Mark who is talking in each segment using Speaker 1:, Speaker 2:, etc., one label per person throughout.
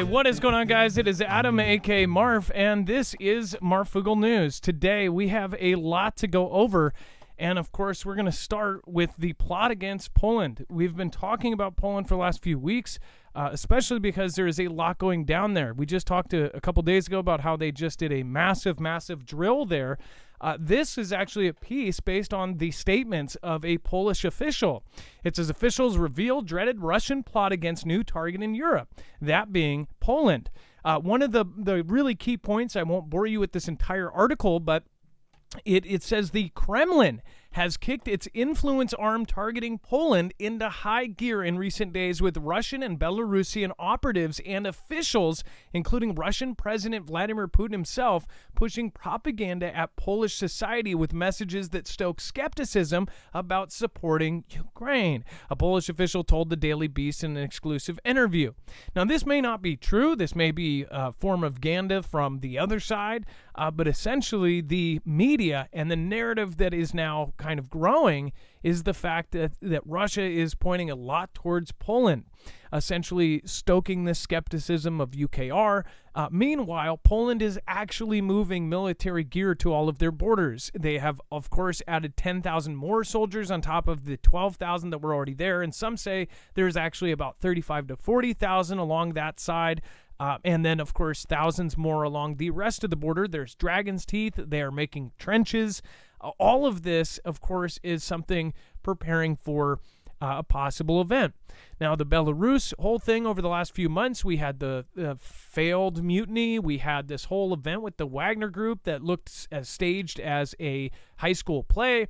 Speaker 1: right, what is going on, guys? It is Adam, aka Marf, and this is Marfoogle News. Today, we have a lot to go over, and of course, we're going to start with the plot against Poland. We've been talking about Poland for the last few weeks, especially because there is a lot going down there. We just talked a couple days ago about how they just did a massive drill there. This is actually a piece based on the statements of a Polish official. It says officials reveal dreaded Russian plot against new target in Europe, that being Poland. One of the really key points, I won't bore you with this entire article, but it says the Kremlin has kicked its influence arm targeting Poland into high gear in recent days, with Russian and Belarusian operatives and officials, including Russian President Vladimir Putin himself, pushing propaganda at Polish society with messages that stoke skepticism about supporting Ukraine, a Polish official told the Daily Beast in an exclusive interview. Now, this may not be true. This may be a form of propaganda from the other side, but essentially the media and the narrative that is now kind of growing is the fact that Russia is pointing a lot towards Poland, essentially stoking the skepticism of UKR. Meanwhile, Poland is actually moving military gear to all of their borders. They have, of course, added 10,000 more soldiers on top of the 12,000 that were already there, and some say there's actually about 35 to 40,000 along that side. And then, of course, thousands more along the rest of the border. There's Dragon's Teeth. They are making trenches. All of this, of course, is something preparing for a possible event. Now, the Belarus whole thing over the last few months, we had the failed mutiny. We had this whole event with the Wagner Group that looked as staged as a high school play.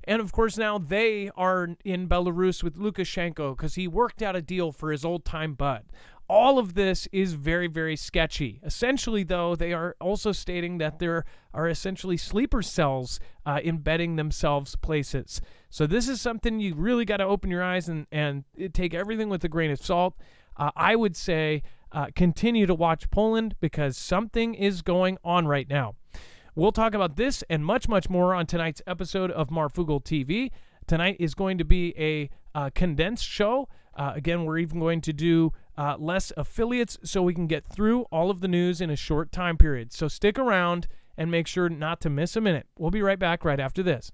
Speaker 1: And, of course, now they are in Belarus with Lukashenko because he worked out a deal for his old-time bud. All of this is very sketchy. Essentially, though, they are also stating that there are essentially sleeper cells embedding themselves places. So this is something you really got to open your eyes and take everything with a grain of salt. I would say continue to watch Poland because something is going on right now. We'll talk about this and much more on tonight's episode of Marfoogle TV. Tonight is going to be a condensed show. Again, we're even going to do less affiliates so we can get through all of the news in a short time period. So stick around and make sure not to miss a minute. We'll be right back right after this.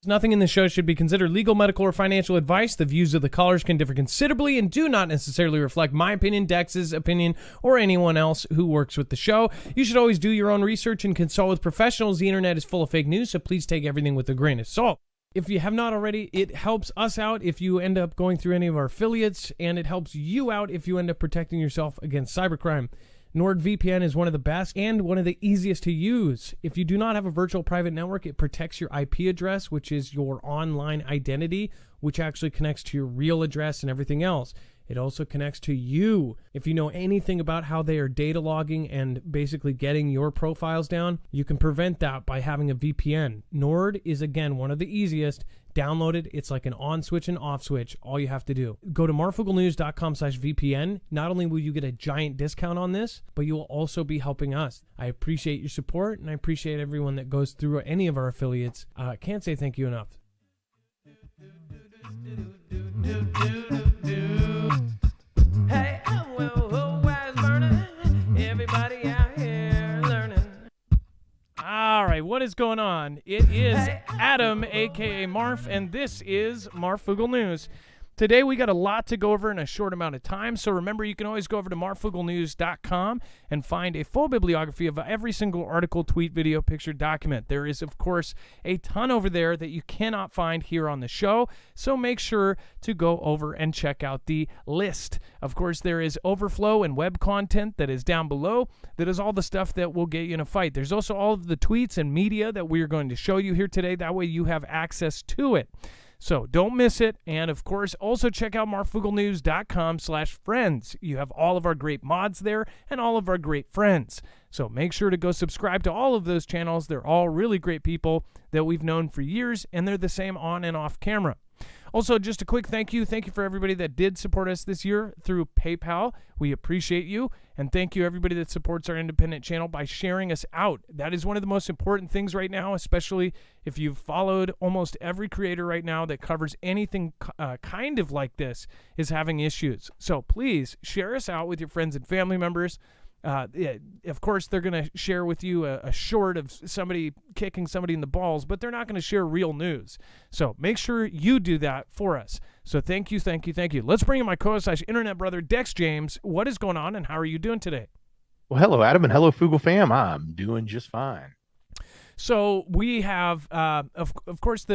Speaker 1: Nothing in the show should be considered legal, medical, or financial advice. The views of the callers can differ considerably and do not necessarily reflect my opinion, Dex's opinion, or anyone else who works with the show. You should always do your own research and consult with professionals. The internet is full of fake news, so please take everything with a grain of salt. If you have not already, it helps us out if you end up going through any of our affiliates, and it helps you out if you end up protecting yourself against cybercrime. NordVPN is one of the best and one of the easiest to use. If you do not have a virtual private network, it protects your IP address, which is your online identity, which actually connects to your real address and everything else. It also connects to you. If you know anything about how they are data logging and basically getting your profiles down, you can prevent that by having a VPN. Nord is, again, one of the easiest. Download it. It's like an on switch and off switch. All you have to do. Go to marfooglenews.com/VPN. Not only will you get a giant discount on this, but you will also be helping us. I appreciate your support, and I appreciate everyone that goes through any of our affiliates. Can't say thank you enough. Hey, who's burning? Everybody out here learning. All right, what is going on? It is Adam, a.k.a. Marf, and this is Marfoogle News. Today, we got a lot to go over in a short amount of time, so remember, you can always go over to marfooglenews.com and find a full bibliography of every single article, tweet, video, picture, document. There is, of course, a ton over there that you cannot find here on the show, so make sure to go over and check out the list. Of course, there is overflow and web content that is down below. That is all the stuff that will get you in a fight. There's also all of the tweets and media that we are going to show you here today. That way you have access to it. So don't miss it. And of course, also check out marfooglenews.com/friends. You have all of our great mods there and all of our great friends. So make sure to go subscribe to all of those channels. They're all really great people that we've known for years, and they're the same on and off camera. Also, just a quick thank you. Thank you for everybody that did support us this year through PayPal. We appreciate you. And thank you, everybody that supports our independent channel by sharing us out. That is one of the most important things right now, especially if you've followed almost every creator right now that covers anything kind of like this is having issues. So please share us out with your friends and family members. Of course, they're going to share with you a short of somebody kicking somebody in the balls, but they're not going to share real news. So make sure you do that for us. So thank you, thank you, thank you. Let's bring in my co-host/internet brother, Dex James. What is going on, and how are you doing today?
Speaker 2: Well, hello, Adam, and hello, Foogle fam. I'm doing just fine.
Speaker 1: So we have, of course,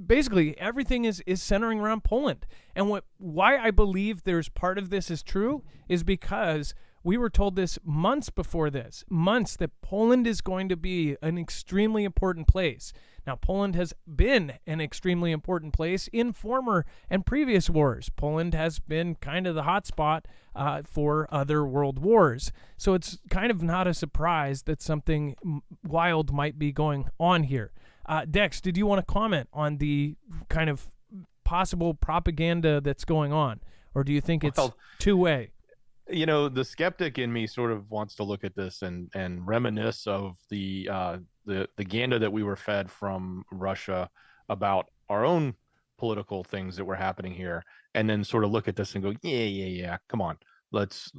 Speaker 1: basically everything is centering around Poland. And why I believe there's part of this is true is because we were told this months before this, that Poland is going to be an extremely important place. Now, Poland has been an extremely important place in former and previous wars. Poland has been kind of the hot spot for other world wars. So it's kind of not a surprise that something wild might be going on here. Dex, did you want to comment on the kind of possible propaganda that's going on? Or do you think it's two-way?
Speaker 2: You know, the skeptic in me sort of wants to look at this and reminisce of the ganda that we were fed from Russia about our own political things that were happening here, and then sort of look at this and go, yeah, come on, let's,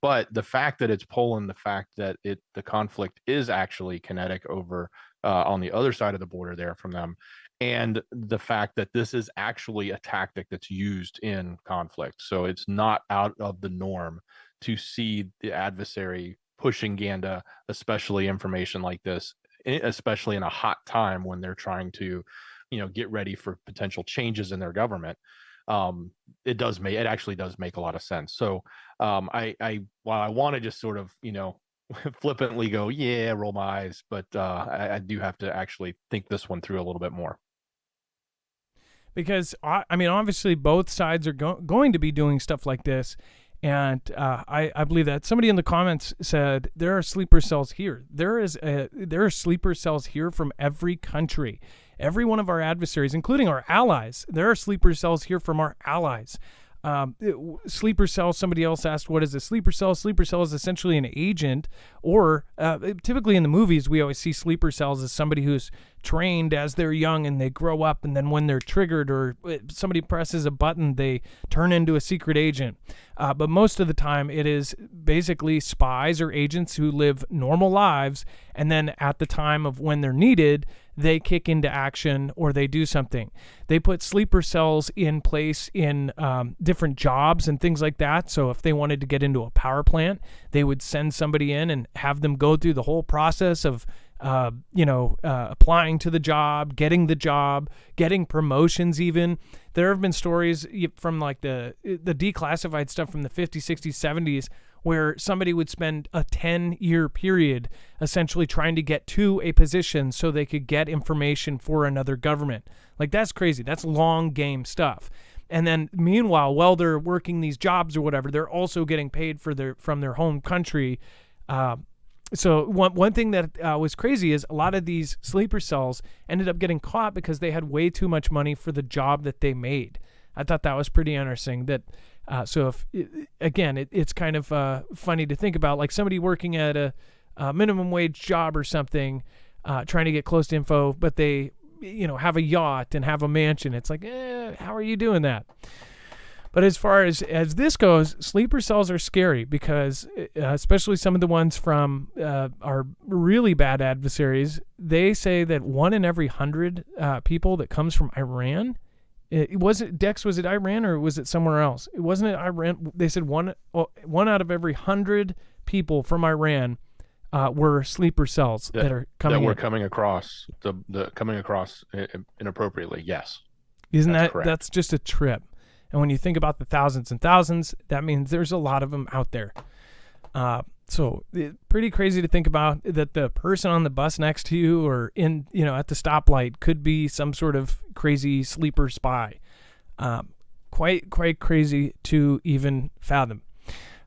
Speaker 2: but the fact that it's Poland, the fact that the conflict is actually kinetic over on the other side of the border there from them, and the fact that this is actually a tactic that's used in conflict. So it's not out of the norm to see the adversary pushing ganda, especially information like this, especially in a hot time when they're trying to, get ready for potential changes in their government. It actually does make a lot of sense. So while I want to just sort of, flippantly go, yeah, roll my eyes, but I do have to actually think this one through a little bit more.
Speaker 1: Because, obviously both sides are going to be doing stuff like this. And I believe that somebody in the comments said there are sleeper cells here. There are sleeper cells here from every country. Every one of our adversaries, including our allies, there are sleeper cells here from our allies. Sleeper cell, somebody else asked, what is a sleeper cell? Sleeper cell is essentially an agent, or typically in the movies, we always see sleeper cells as somebody who's trained as they're young and they grow up, and then when they're triggered or somebody presses a button, they turn into a secret agent. But most of the time, it is basically spies or agents who live normal lives, and then at the time of when they're needed, they kick into action or they do something. They put sleeper cells in place in different jobs and things like that. So if they wanted to get into a power plant, they would send somebody in and have them go through the whole process of applying to the job, getting promotions even. There have been stories from like the declassified stuff from the 50s, 60s, 70s, where somebody would spend a 10-year period essentially trying to get to a position so they could get information for another government. Like, that's crazy. That's long game stuff. And then meanwhile, while they're working these jobs or whatever, they're also getting paid from their home country. So one thing that was crazy is a lot of these sleeper cells ended up getting caught because they had way too much money for the job that they made. I thought that was pretty interesting. So if it's kind of funny to think about, like somebody working at a minimum wage job or something, trying to get close to info, but they have a yacht and have a mansion. It's like, how are you doing that? But as far as this goes, sleeper cells are scary because especially some of the ones from our really bad adversaries, they say that 1 in every 100 people that comes from Iran, was it Iran or was it somewhere else? It wasn't it Iran. They said one out of every 100 people from Iran were sleeper cells that are coming across
Speaker 2: inappropriately. Yes.
Speaker 1: Isn't that's just a trip. And when you think about the thousands and thousands, that means there's a lot of them out there. So pretty crazy to think about that the person on the bus next to you or in, at the stoplight could be some sort of crazy sleeper spy. Quite crazy to even fathom.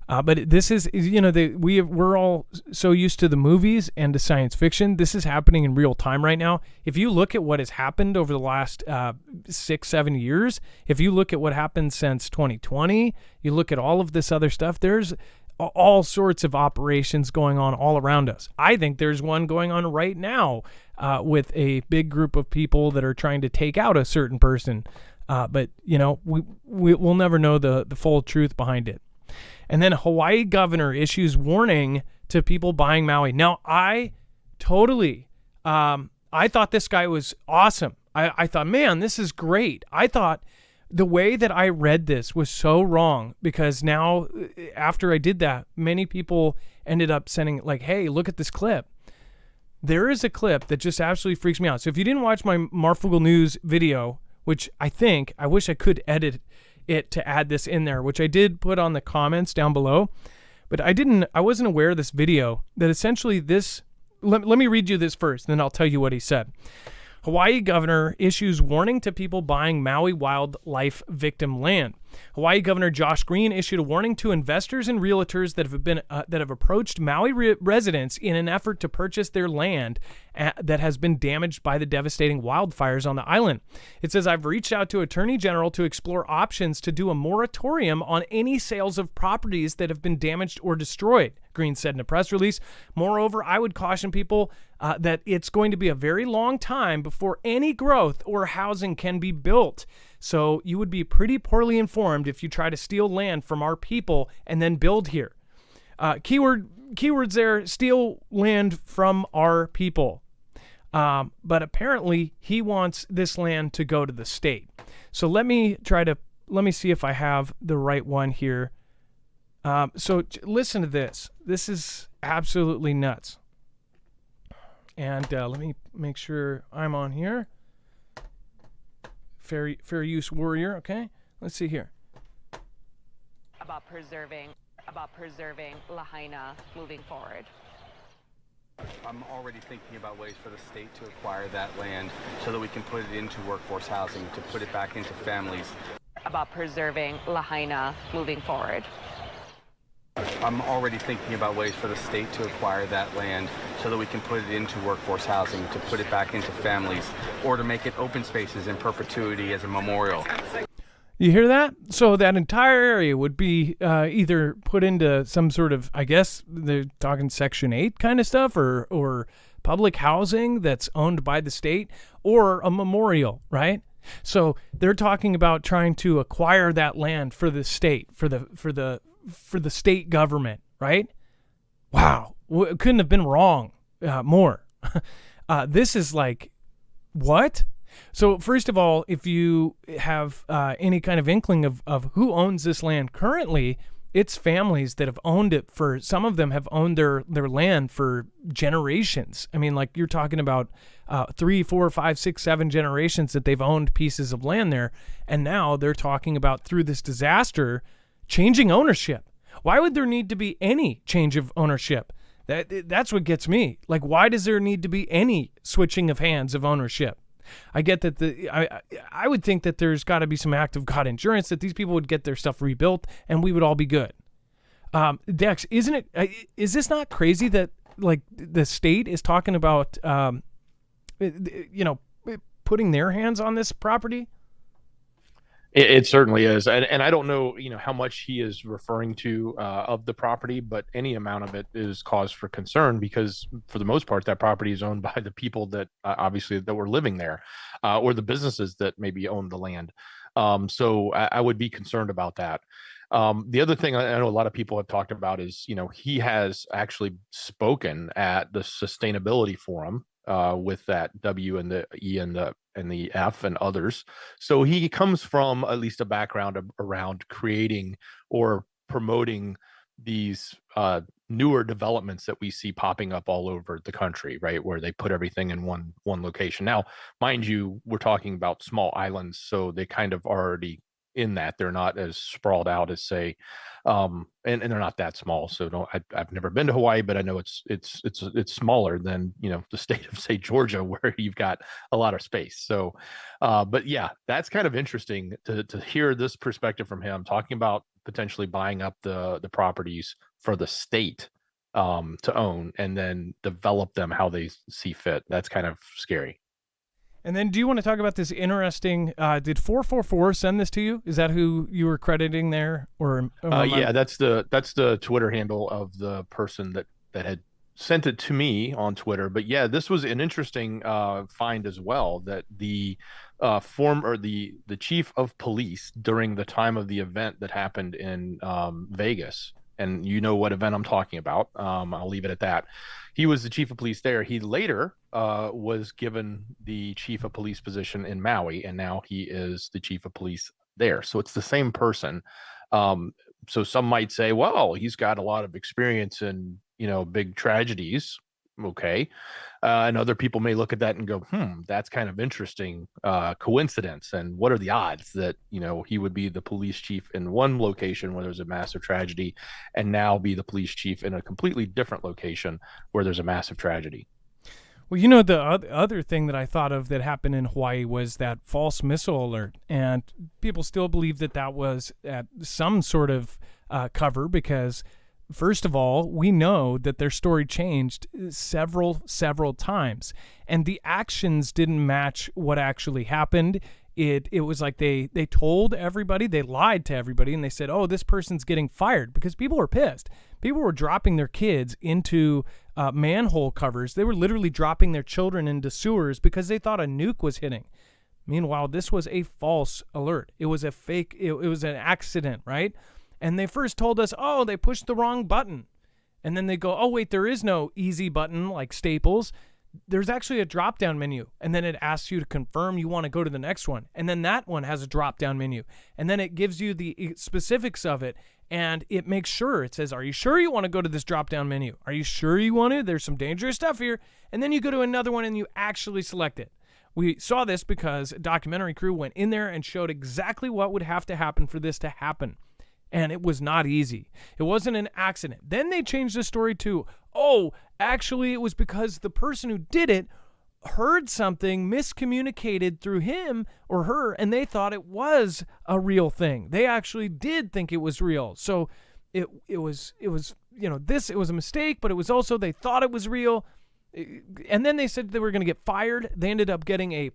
Speaker 1: But this is, we're all so used to the movies and to science fiction. This is happening in real time right now. If you look at what has happened over the last 6-7 years, if you look at what happened since 2020, you look at all of this other stuff, there's all sorts of operations going on all around us. I think there's one going on right now with a big group of people that are trying to take out a certain person. But we'll never know the full truth behind it. And then Hawaii governor issues warning to people buying Maui. Now, I totally, I thought this guy was awesome. I thought, man, this is great. I thought the way that I read this was so wrong, because now after I did that, many people ended up sending like, hey, look at this clip. There is a clip that just absolutely freaks me out. So if you didn't watch my Marfoogle News video, which I wish I could edit it to add this in there, which I did put on the comments down below, but I wasn't aware of this video, that essentially this, let me read you this first, and then I'll tell you what he said. Hawaii governor issues warning to people buying Maui wildlife victim land. Hawaii Governor Josh Green issued a warning to investors and realtors that have approached Maui residents in an effort to purchase their land that has been damaged by the devastating wildfires on the island. It says, I've reached out to Attorney General to explore options to do a moratorium on any sales of properties that have been damaged or destroyed, Green said in a press release. Moreover, I would caution people that it's going to be a very long time before any growth or housing can be built. So you would be pretty poorly informed if you try to steal land from our people and then build here. Keywords there, steal land from our people. But apparently he wants this land to go to the state. So let me see if I have the right one here. So listen to this. This is absolutely nuts. And let me make sure I'm on here. Fair use warrior. Okay, let's see here.
Speaker 3: About preserving Lahaina moving forward.
Speaker 4: I'm already thinking about ways for the state to acquire that land so that we can put it into workforce housing, to put it back into families.
Speaker 3: About preserving Lahaina moving forward.
Speaker 4: I'm already thinking about ways for the state to acquire that land so that we can put it into workforce housing, to put it back into families, or to make it open spaces in perpetuity as a memorial.
Speaker 1: You hear that? So that entire area would be either put into some sort of, I guess they're talking Section 8 kind of stuff, or public housing that's owned by the state, or a memorial, right? So they're talking about trying to acquire that land for the state, for the state government, right? Wow. It couldn't have been wrong more. This is like, what? So first of all, if you have any kind of inkling of who owns this land currently, it's families that have owned it for, some of them have owned their land for generations. I mean, like you're talking about 3, 4, 5, 6, 7 generations that they've owned pieces of land there. And now they're talking about, through this disaster, changing ownership. Why would there need to be any change of ownership? That's what gets me. Like, why does there need to be any switching of hands of ownership? I get that I would think that there's got to be some act of God insurance, that these people would get their stuff rebuilt and we would all be good. Dex, is this not crazy that like the state is talking about, putting their hands on this property?
Speaker 2: It certainly is, and I don't know, how much he is referring to of the property, but any amount of it is cause for concern, because for the most part, that property is owned by the people that obviously that were living there, or the businesses that maybe own the land. So I would be concerned about that. The other thing I know a lot of people have talked about is, he has actually spoken at the sustainability forum with that W and the E and the F and others. So he comes from at least a background around creating or promoting these newer developments that we see popping up all over the country, right? Where they put everything in one location. Now, mind you, we're talking about small islands, so they kind of already in that they're not as sprawled out as say, and they're not that small. So I've never been to Hawaii, but I know it's smaller than, the state of say Georgia, where you've got a lot of space. So, but yeah, that's kind of interesting to hear this perspective from him, talking about potentially buying up the properties for the state to own and then develop them how they see fit. That's kind of scary.
Speaker 1: And then do you want to talk about this interesting, did 444 send this to you? Is that who you were crediting there? Or
Speaker 2: yeah, that's the Twitter handle of the person that had sent it to me on Twitter. But yeah, this was an interesting find as well, that the the chief of police during the time of the event that happened in Vegas, and you know what event I'm talking about. I'll leave it at that. He was the chief of police there. He later was given the chief of police position in Maui, and now he is the chief of police there. So it's the same person. So some might say, well, he's got a lot of experience in, big tragedies. Okay. And other people may look at that and go, that's kind of interesting coincidence. And what are the odds that, he would be the police chief in one location where there's a massive tragedy and now be the police chief in a completely different location where there's a massive tragedy?
Speaker 1: Well, the other thing that I thought of that happened in Hawaii was that false missile alert. And people still believe that was at some sort of cover because, first of all, we know that their story changed several times. And the actions didn't match what actually happened. It was like they told everybody, they lied to everybody, and they said, oh, this person's getting fired, because people were pissed. People were dropping their kids into manhole covers. They were literally dropping their children into sewers because they thought a nuke was hitting. Meanwhile, this was a false alert. It was a fake, it was an accident, right? And they first told us, oh, they pushed the wrong button. And then they go, oh, wait, there is no easy button like Staples. There's actually a drop-down menu, and then it asks you to confirm you want to go to the next one, and then that one has a drop-down menu, and then it gives you the specifics of it, and it makes sure, it says, are you sure you want to go to this drop-down menu? Are you sure you want to? There's some dangerous stuff here. And then you go to another one and you actually select it. We saw this because a documentary crew went in there and showed exactly what would have to happen for this to happen. And it was not easy. It wasn't an accident. Then they changed the story to, oh, actually it was because the person who did it heard something miscommunicated through him or her, and they thought it was a real thing. They actually did think it was real. So it was it was a mistake, but it was also they thought it was real. And then they said they were going to get fired. They ended up getting a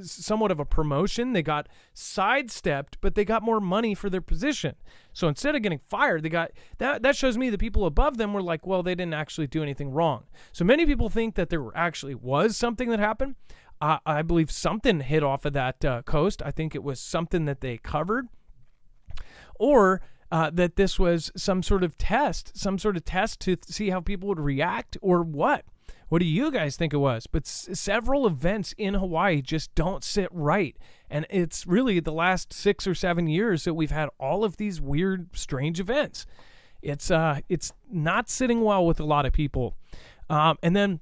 Speaker 1: somewhat of a promotion. They got sidestepped, but they got more money for their position. So instead of getting fired, they got that shows me the people above them were like, well, they didn't actually do anything wrong. So many people think that there actually was something that happened. I believe something hit off of that coast. I think it was something that they covered, or that this was some sort of test to see how people would react, or what. What do you guys think it was? But several events in Hawaii just don't sit right. And it's really the last 6 or 7 years that we've had all of these weird, strange events. It's not sitting well with a lot of people. And then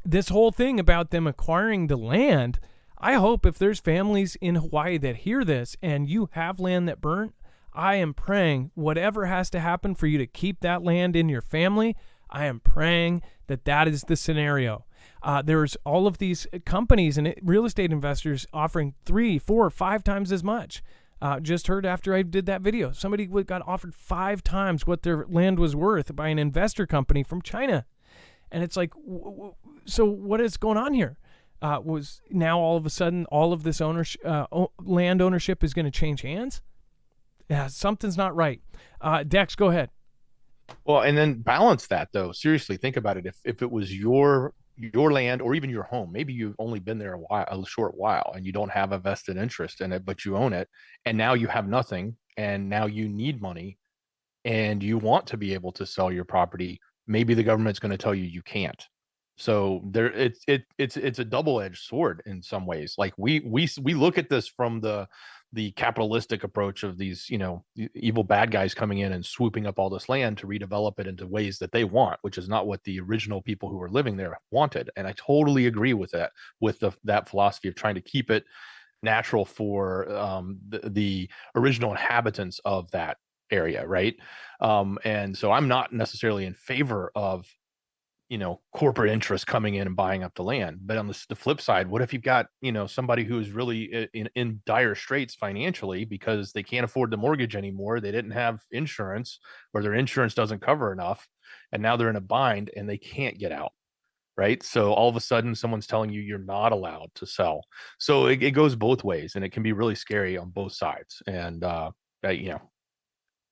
Speaker 1: this whole thing about them acquiring the land, I hope if there's families in Hawaii that hear this and you have land that burnt, I am praying whatever has to happen for you to keep that land in your family, I am praying that is the scenario. There's all of these companies and real estate investors offering 3, 4, 5 times as much. Just heard after I did that video, somebody got offered 5 times what their land was worth by an investor company from China. And it's like, so what is going on here? Was now all of a sudden all of this land ownership is going to change hands? Yeah, something's not right. Dex, go ahead.
Speaker 2: Well, and then balance that though. Seriously, think about it. If it was your land or even your home, maybe you've only been there a short while, and you don't have a vested interest in it, but you own it, and now you have nothing, and now you need money, and you want to be able to sell your property. Maybe the government's going to tell you can't. So it's a double-edged sword in some ways. Like we look at this from the capitalistic approach of these, evil bad guys coming in and swooping up all this land to redevelop it into ways that they want, which is not what the original people who were living there wanted. And I totally agree with that, with that philosophy of trying to keep it natural for the original inhabitants of that area, right? And so I'm not necessarily in favor of, corporate interests coming in and buying up the land. But on the flip side, what if you've got, somebody who's really in dire straits financially because they can't afford the mortgage anymore, they didn't have insurance, or their insurance doesn't cover enough, and now they're in a bind and they can't get out, right? So all of a sudden someone's telling you you're not allowed to sell. So it goes both ways, and it can be really scary on both sides. And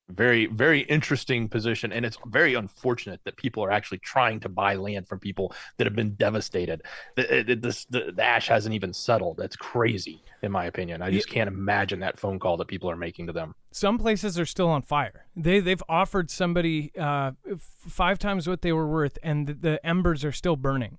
Speaker 2: very, very interesting position. And it's very unfortunate that people are actually trying to buy land from people that have been devastated. The ash hasn't even settled. That's crazy, in my opinion. I just can't imagine that phone call that people are making to them.
Speaker 1: Some places are still on fire. They've offered somebody 5 times what they were worth, and the embers are still burning.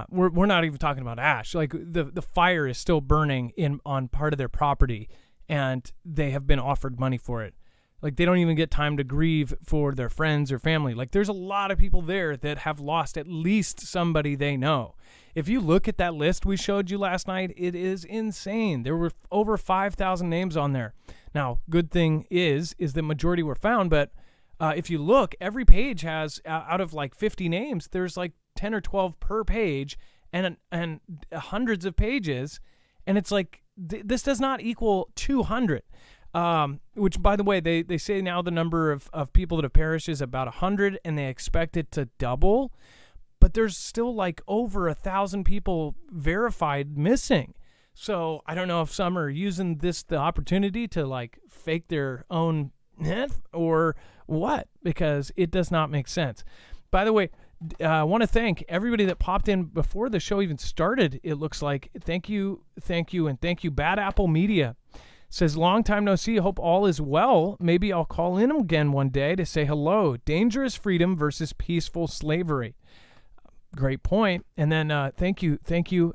Speaker 1: We're not even talking about ash. Like the fire is still burning on part of their property, and they have been offered money for it. Like, they don't even get time to grieve for their friends or family. Like, there's a lot of people there that have lost at least somebody they know. If you look at that list we showed you last night, it is insane. There were over 5,000 names on there. Now, good thing is the majority were found, but if you look, every page has, out of like 50 names, there's like 10 or 12 per page, and hundreds of pages, and it's like, this does not equal 200. Which, by the way, they say now the number of people that have perished is about 100, and they expect it to double. But there's still like over 1,000 people verified missing. So I don't know if some are using the opportunity to like fake their own death or what, because it does not make sense. By the way, I want to thank everybody that popped in before the show even started. It looks like thank you, and thank you. Bad Apple Media says, long time no see. Hope all is well. Maybe I'll call in again one day to say hello. Dangerous freedom versus peaceful slavery. Great point. And then thank you,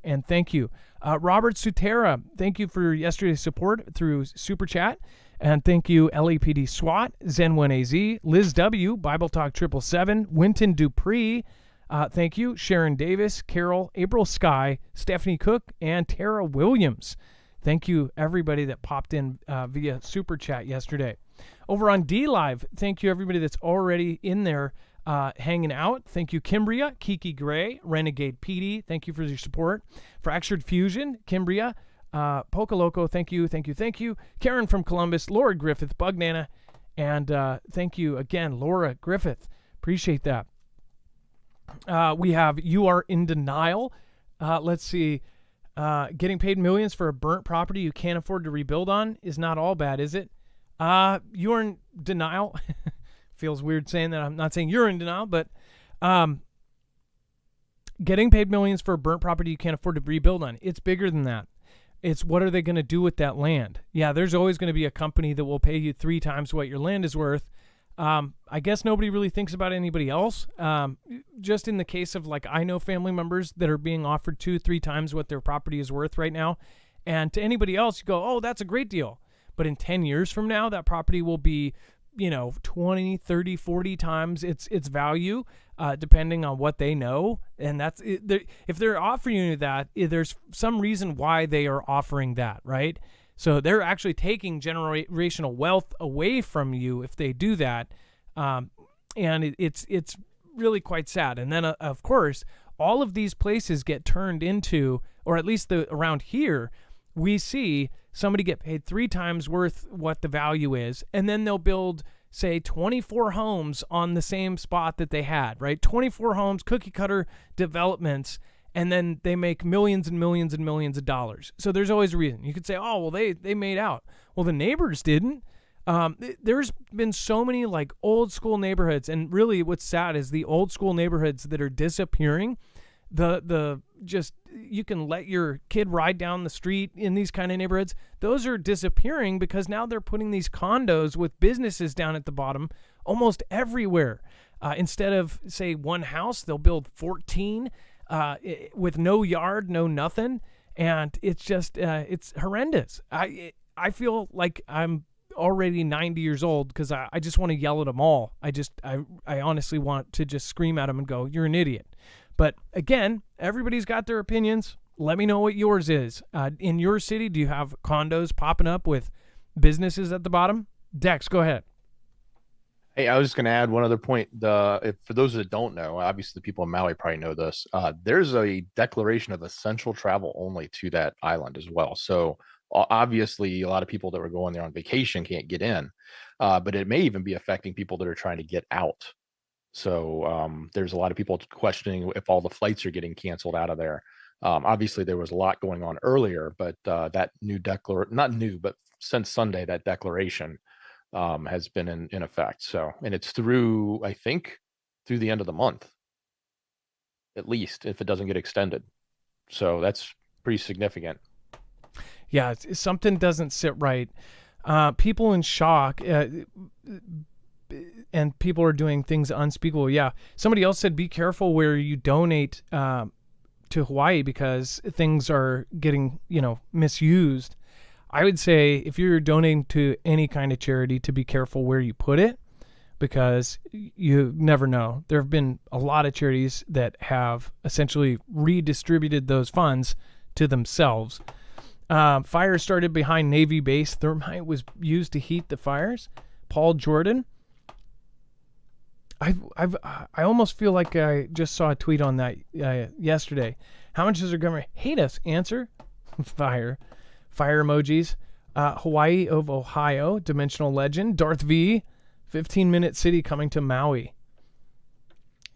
Speaker 1: and thank you. Robert Sutera, thank you for yesterday's support through Super Chat. And thank you, LAPD SWAT, Zen1AZ, Liz W, Bible Talk 777, Winton Dupree. Thank you, Sharon Davis, Carol, April Sky, Stephanie Cook, and Tara Williams. Thank you, everybody that popped in via Super Chat yesterday. Over on D-Live, thank you, everybody that's already in there hanging out. Thank you, Kimbria, Kiki Gray, Renegade PD. Thank you for your support. Fractured Fusion, Kimbria, Poca Loco, thank you. Karen from Columbus, Laura Griffith, Bug Nana, and thank you again, Laura Griffith. Appreciate that. We have You Are in Denial. Let's see. Getting paid millions for a burnt property you can't afford to rebuild on is not all bad, is it? You're in denial. Feels weird saying that. I'm not saying you're in denial, but getting paid millions for a burnt property you can't afford to rebuild on. It's bigger than that. It's what are they going to do with that land? Yeah, there's always going to be a company that will pay you 3 times what your land is worth. I guess nobody really thinks about anybody else. Just in the case of, like, I know family members that are being offered 2-3 times what their property is worth right now. And to anybody else, you go, oh, that's a great deal. But in 10 years from now, that property will be, 20, 30, 40 times its value, depending on what they know. And that's it. If they're offering you that, there's some reason why they are offering that, right? So they're actually taking generational wealth away from you if they do that, and it's really quite sad. And then, of course, all of these places get turned into, or at least around here, we see somebody get paid 3 times worth what the value is, and then they'll build, say, 24 homes on the same spot that they had, right? 24 homes, cookie cutter developments. And then they make millions and millions and millions of dollars. So there's always a reason. You could say, oh, well, they made out. Well, the neighbors didn't. There's been so many like old school neighborhoods. And really what's sad is the old school neighborhoods that are disappearing. You can let your kid ride down the street in these kind of neighborhoods. Those are disappearing because now they're putting these condos with businesses down at the bottom almost everywhere. Instead of, say, one house, they'll build 14 with no yard, no nothing, and it's just it's horrendous. I feel like I'm already 90 years old because I just want to yell at them all. I honestly want to just scream at them and go, "You're an idiot." But again, everybody's got their opinions, Let me know what yours is. In your city, do you have condos popping up with businesses at the bottom? Dex, go ahead.
Speaker 2: Hey, I was just going to add one other point. For those that don't know, obviously the people in Maui probably know this. There's a declaration of essential travel only to that island as well. So obviously, a lot of people that were going there on vacation can't get in, but it may even be affecting people that are trying to get out. So there's a lot of people questioning if all the flights are getting canceled out of there. Obviously, there was a lot going on earlier, but that new not new, but since Sunday, that declaration has been in effect. So, and it's through, I think, through the end of the month, at least, if it doesn't get extended. So that's pretty significant.
Speaker 1: Yeah, something doesn't sit right. People in shock, and people are doing things unspeakable. Yeah, somebody else said, be careful where you donate to Hawaii because things are getting, misused. I would say if you're donating to any kind of charity, to be careful where you put it, because you never know. There have been a lot of charities that have essentially redistributed those funds to themselves. Fire started behind Navy base. Thermite was used to heat the fires. Paul Jordan. I almost feel like I just saw a tweet on that yesterday. How much does our government hate us? Answer: fire. Fire emojis. Hawaii of Ohio, dimensional legend. Darth V, 15-minute city coming to Maui.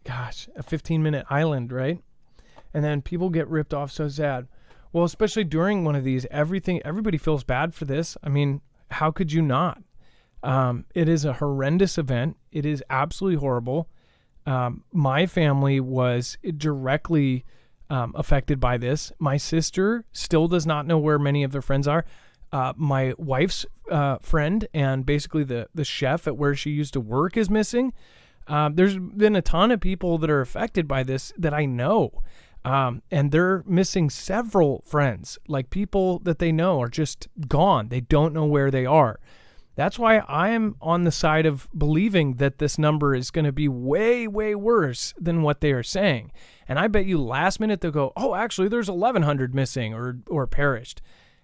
Speaker 1: Gosh, a 15-minute island, right? And then people get ripped off so sad. Well, especially during one of these, everybody feels bad for this. I mean, how could you not? It is a horrendous event. It is absolutely horrible. My family was directly affected by this. My sister still does not know where many of their friends are. My wife's friend and basically the chef at where she used to work is missing. There's been a ton of people that are affected by this that I know. And they're missing several friends, like people that they know are just gone. They don't know where they are. That's why I am on the side of believing that this number is going to be way, way worse than what they are saying. And I bet you last minute they'll go, oh, actually, there's 1,100 missing or perished.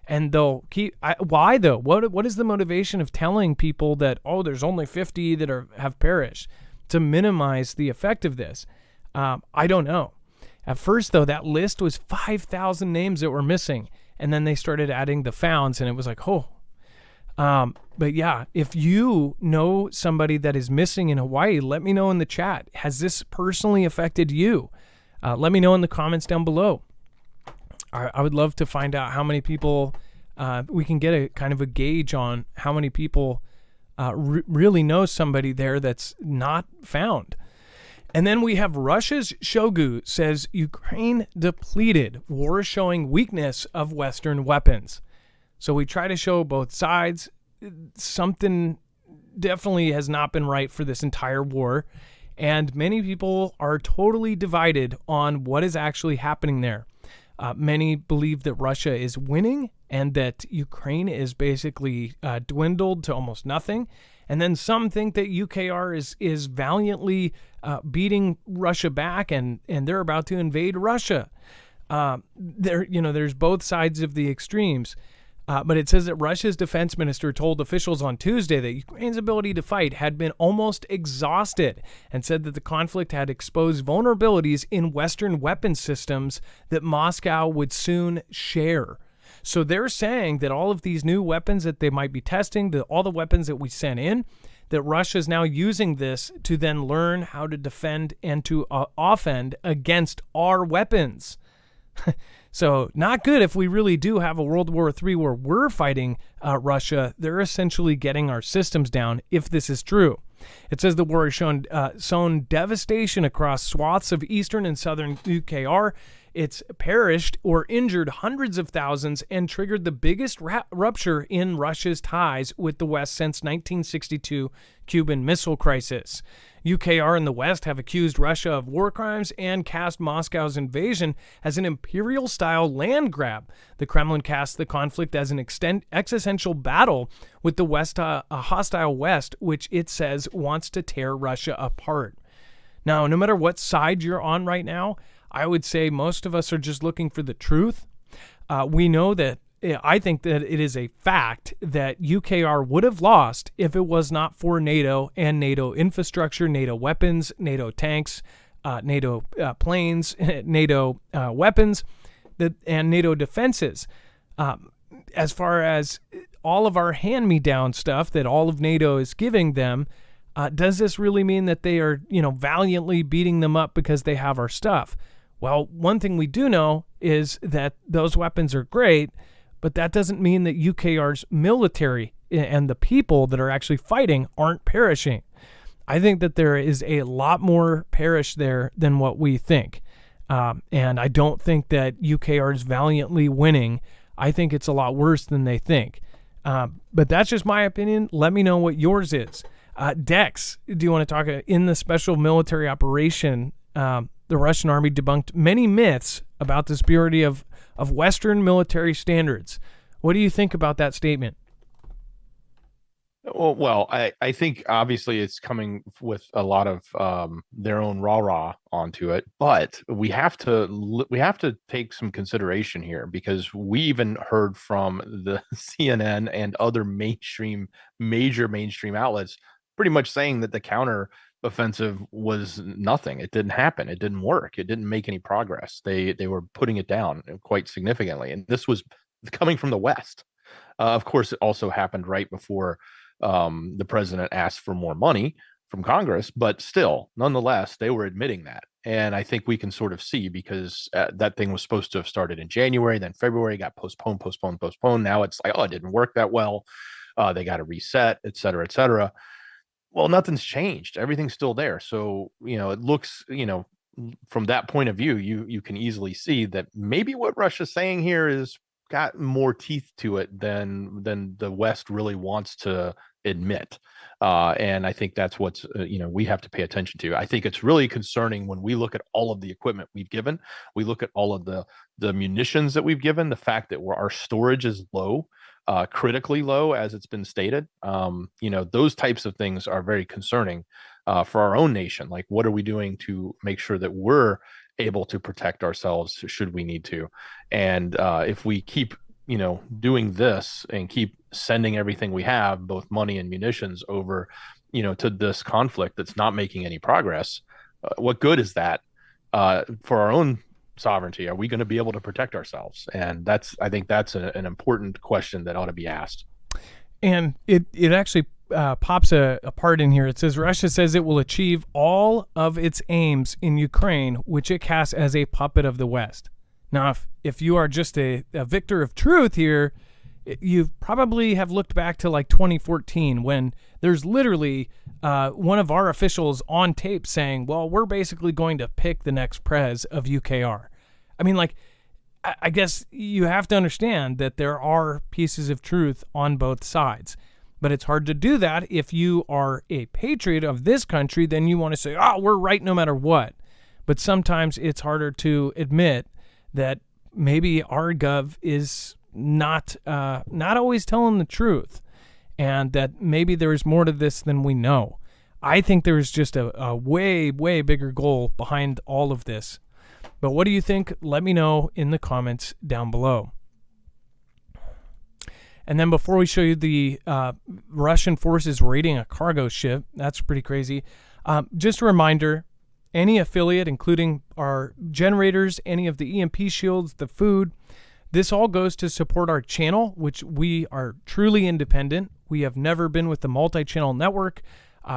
Speaker 1: And they'll keep. Why though? What is the motivation of telling people that, oh, there's only 50 that have perished, to minimize the effect of this? I don't know. At first, though, that list was 5,000 names that were missing, and then they started adding the founds, and it was like, oh. But yeah, if you know somebody that is missing in Hawaii, let me know in the chat. Has this personally affected you? Let me know in the comments down below. I would love to find out how many people, we can get a kind of a gauge on how many people really know somebody there that's not found. And then we have Russia's Shogu says Ukraine depleted, war showing weakness of Western weapons. So we try to show both sides. Something definitely has not been right for this entire war. And many people are totally divided on what is actually happening there. Many believe that Russia is winning and that Ukraine is basically dwindled to almost nothing. And then some think that UKR is valiantly beating Russia back and they're about to invade Russia. There's both sides of the extremes. But it says that Russia's defense minister told officials on Tuesday that Ukraine's ability to fight had been almost exhausted and said that the conflict had exposed vulnerabilities in Western weapon systems that Moscow would soon share. So they're saying that all of these new weapons that they might be testing, all the weapons that we sent in, that Russia's now using this to then learn how to defend and to offend against our weapons. So not good if we really do have a World War III where we're fighting Russia. They're essentially getting our systems down if this is true. It says the war has sown devastation across swaths of eastern and southern UKR. It's perished or injured hundreds of thousands and triggered the biggest rupture in Russia's ties with the West since 1962 Cuban Missile Crisis. UKR and the West have accused Russia of war crimes and cast Moscow's invasion as an imperial-style land grab. The Kremlin casts the conflict as an existential battle with the West, a hostile West, which it says wants to tear Russia apart. Now, no matter what side you're on right now, I would say most of us are just looking for the truth. We know that, I think that it is a fact that UKR would have lost if it was not for NATO and NATO infrastructure, NATO weapons, NATO tanks, NATO planes, NATO weapons, and NATO defenses. As far as all of our hand-me-down stuff that all of NATO is giving them, does this really mean that they are, valiantly beating them up because they have our stuff? Well, one thing we do know is that those weapons are great, but that doesn't mean that UKR's military and the people that are actually fighting aren't perishing. I think that there is a lot more perish there than what we think. And I don't think that UKR is valiantly winning. I think it's a lot worse than they think. But that's just my opinion. Let me know what yours is. Dex, do you want to talk in the special military operation? The Russian army debunked many myths about the superiority of Western military standards. What do you think about that statement?
Speaker 2: Well, I think obviously it's coming with a lot of their own rah-rah onto it, but we have to take some consideration here, because we even heard from the CNN and other major mainstream outlets pretty much saying that the counter offensive was nothing. It didn't happen. It didn't work. It didn't make any progress. They were putting it down quite significantly, and this was coming from the West. Of course, it also happened right before the president asked for more money from Congress, but still, nonetheless, they were admitting that. And I think we can sort of see, because that thing was supposed to have started in January, then February, got postponed. Now it's like, oh, it didn't work that well. They got to reset, et cetera, et cetera. Well, nothing's changed. Everything's still there. So, it looks, from that point of view, you can easily see that maybe what Russia's saying here is got more teeth to it than the West really wants to admit. And I think that's what's, we have to pay attention to. I think it's really concerning when we look at all of the equipment we've given, we look at all of the munitions that we've given, the fact that our storage is low, critically low, as it's been stated. Those types of things are very concerning for our own nation. Like, what are we doing to make sure that we're able to protect ourselves should we need to? And if we keep doing this and keep sending everything we have, both money and munitions, over to this conflict that's not making any progress, what good is that for our own sovereignty? Are we going to be able to protect ourselves? And I think that's an important question that ought to be asked.
Speaker 1: And it actually pops a part in here. It says Russia says it will achieve all of its aims in Ukraine, which it casts as a puppet of the West. Now, if you are just a victor of truth here, you probably have looked back to like 2014, when there's literally one of our officials on tape saying, well, we're basically going to pick the next prez of UKR. I mean, like, I guess you have to understand that there are pieces of truth on both sides. But it's hard to do that if you are a patriot of this country. Then you want to say, oh, we're right no matter what. But sometimes it's harder to admit that maybe our gov is not always telling the truth, and that maybe there's more to this than we know. I think there's just a way, way bigger goal behind all of this. But what do you think? Let me know in the comments down below. And then before we show you the Russian forces raiding a cargo ship, that's pretty crazy. Just a reminder, any affiliate, including our generators, any of the EMP shields, the food, this all goes to support our channel, which we are truly independent. We have never been with the multi-channel network.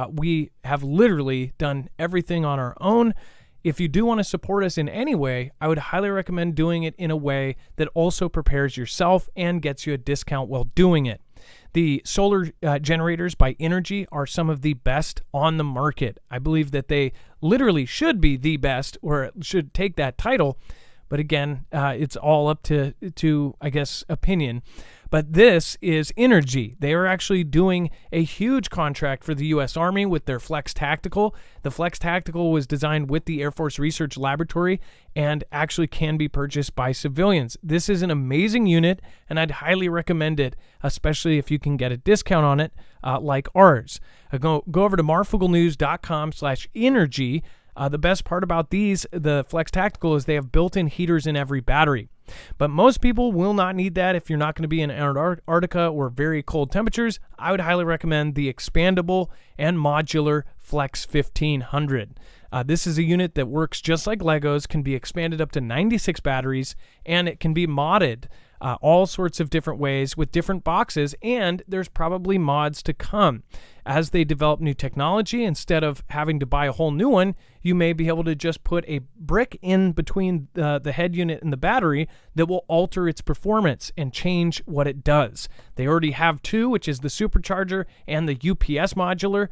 Speaker 1: We have literally done everything on our own. If you do want to support us in any way, I would highly recommend doing it in a way that also prepares yourself and gets you a discount while doing it. The solar generators by Energy are some of the best on the market. I believe that they literally should be the best, or should take that title. But again, it's all up to I guess, opinion. But this is Energy. They are actually doing a huge contract for the U.S. Army with their Flex Tactical. The Flex Tactical was designed with the Air Force Research Laboratory and actually can be purchased by civilians. This is an amazing unit, and I'd highly recommend it, especially if you can get a discount on it like ours. Go over to marfugglenews.com/energy. The best part about these, the Flex Tactical, is they have built-in heaters in every battery. But most people will not need that if you're not going to be in Antarctica or very cold temperatures. I would highly recommend the expandable and modular Flex 1500. This is a unit that works just like Legos, can be expanded up to 96 batteries, and it can be modded all sorts of different ways with different boxes, and there's probably mods to come. As they develop new technology, instead of having to buy a whole new one, you may be able to just put a brick in between the head unit and the battery that will alter its performance and change what it does. They already have two, which is the supercharger and the UPS module.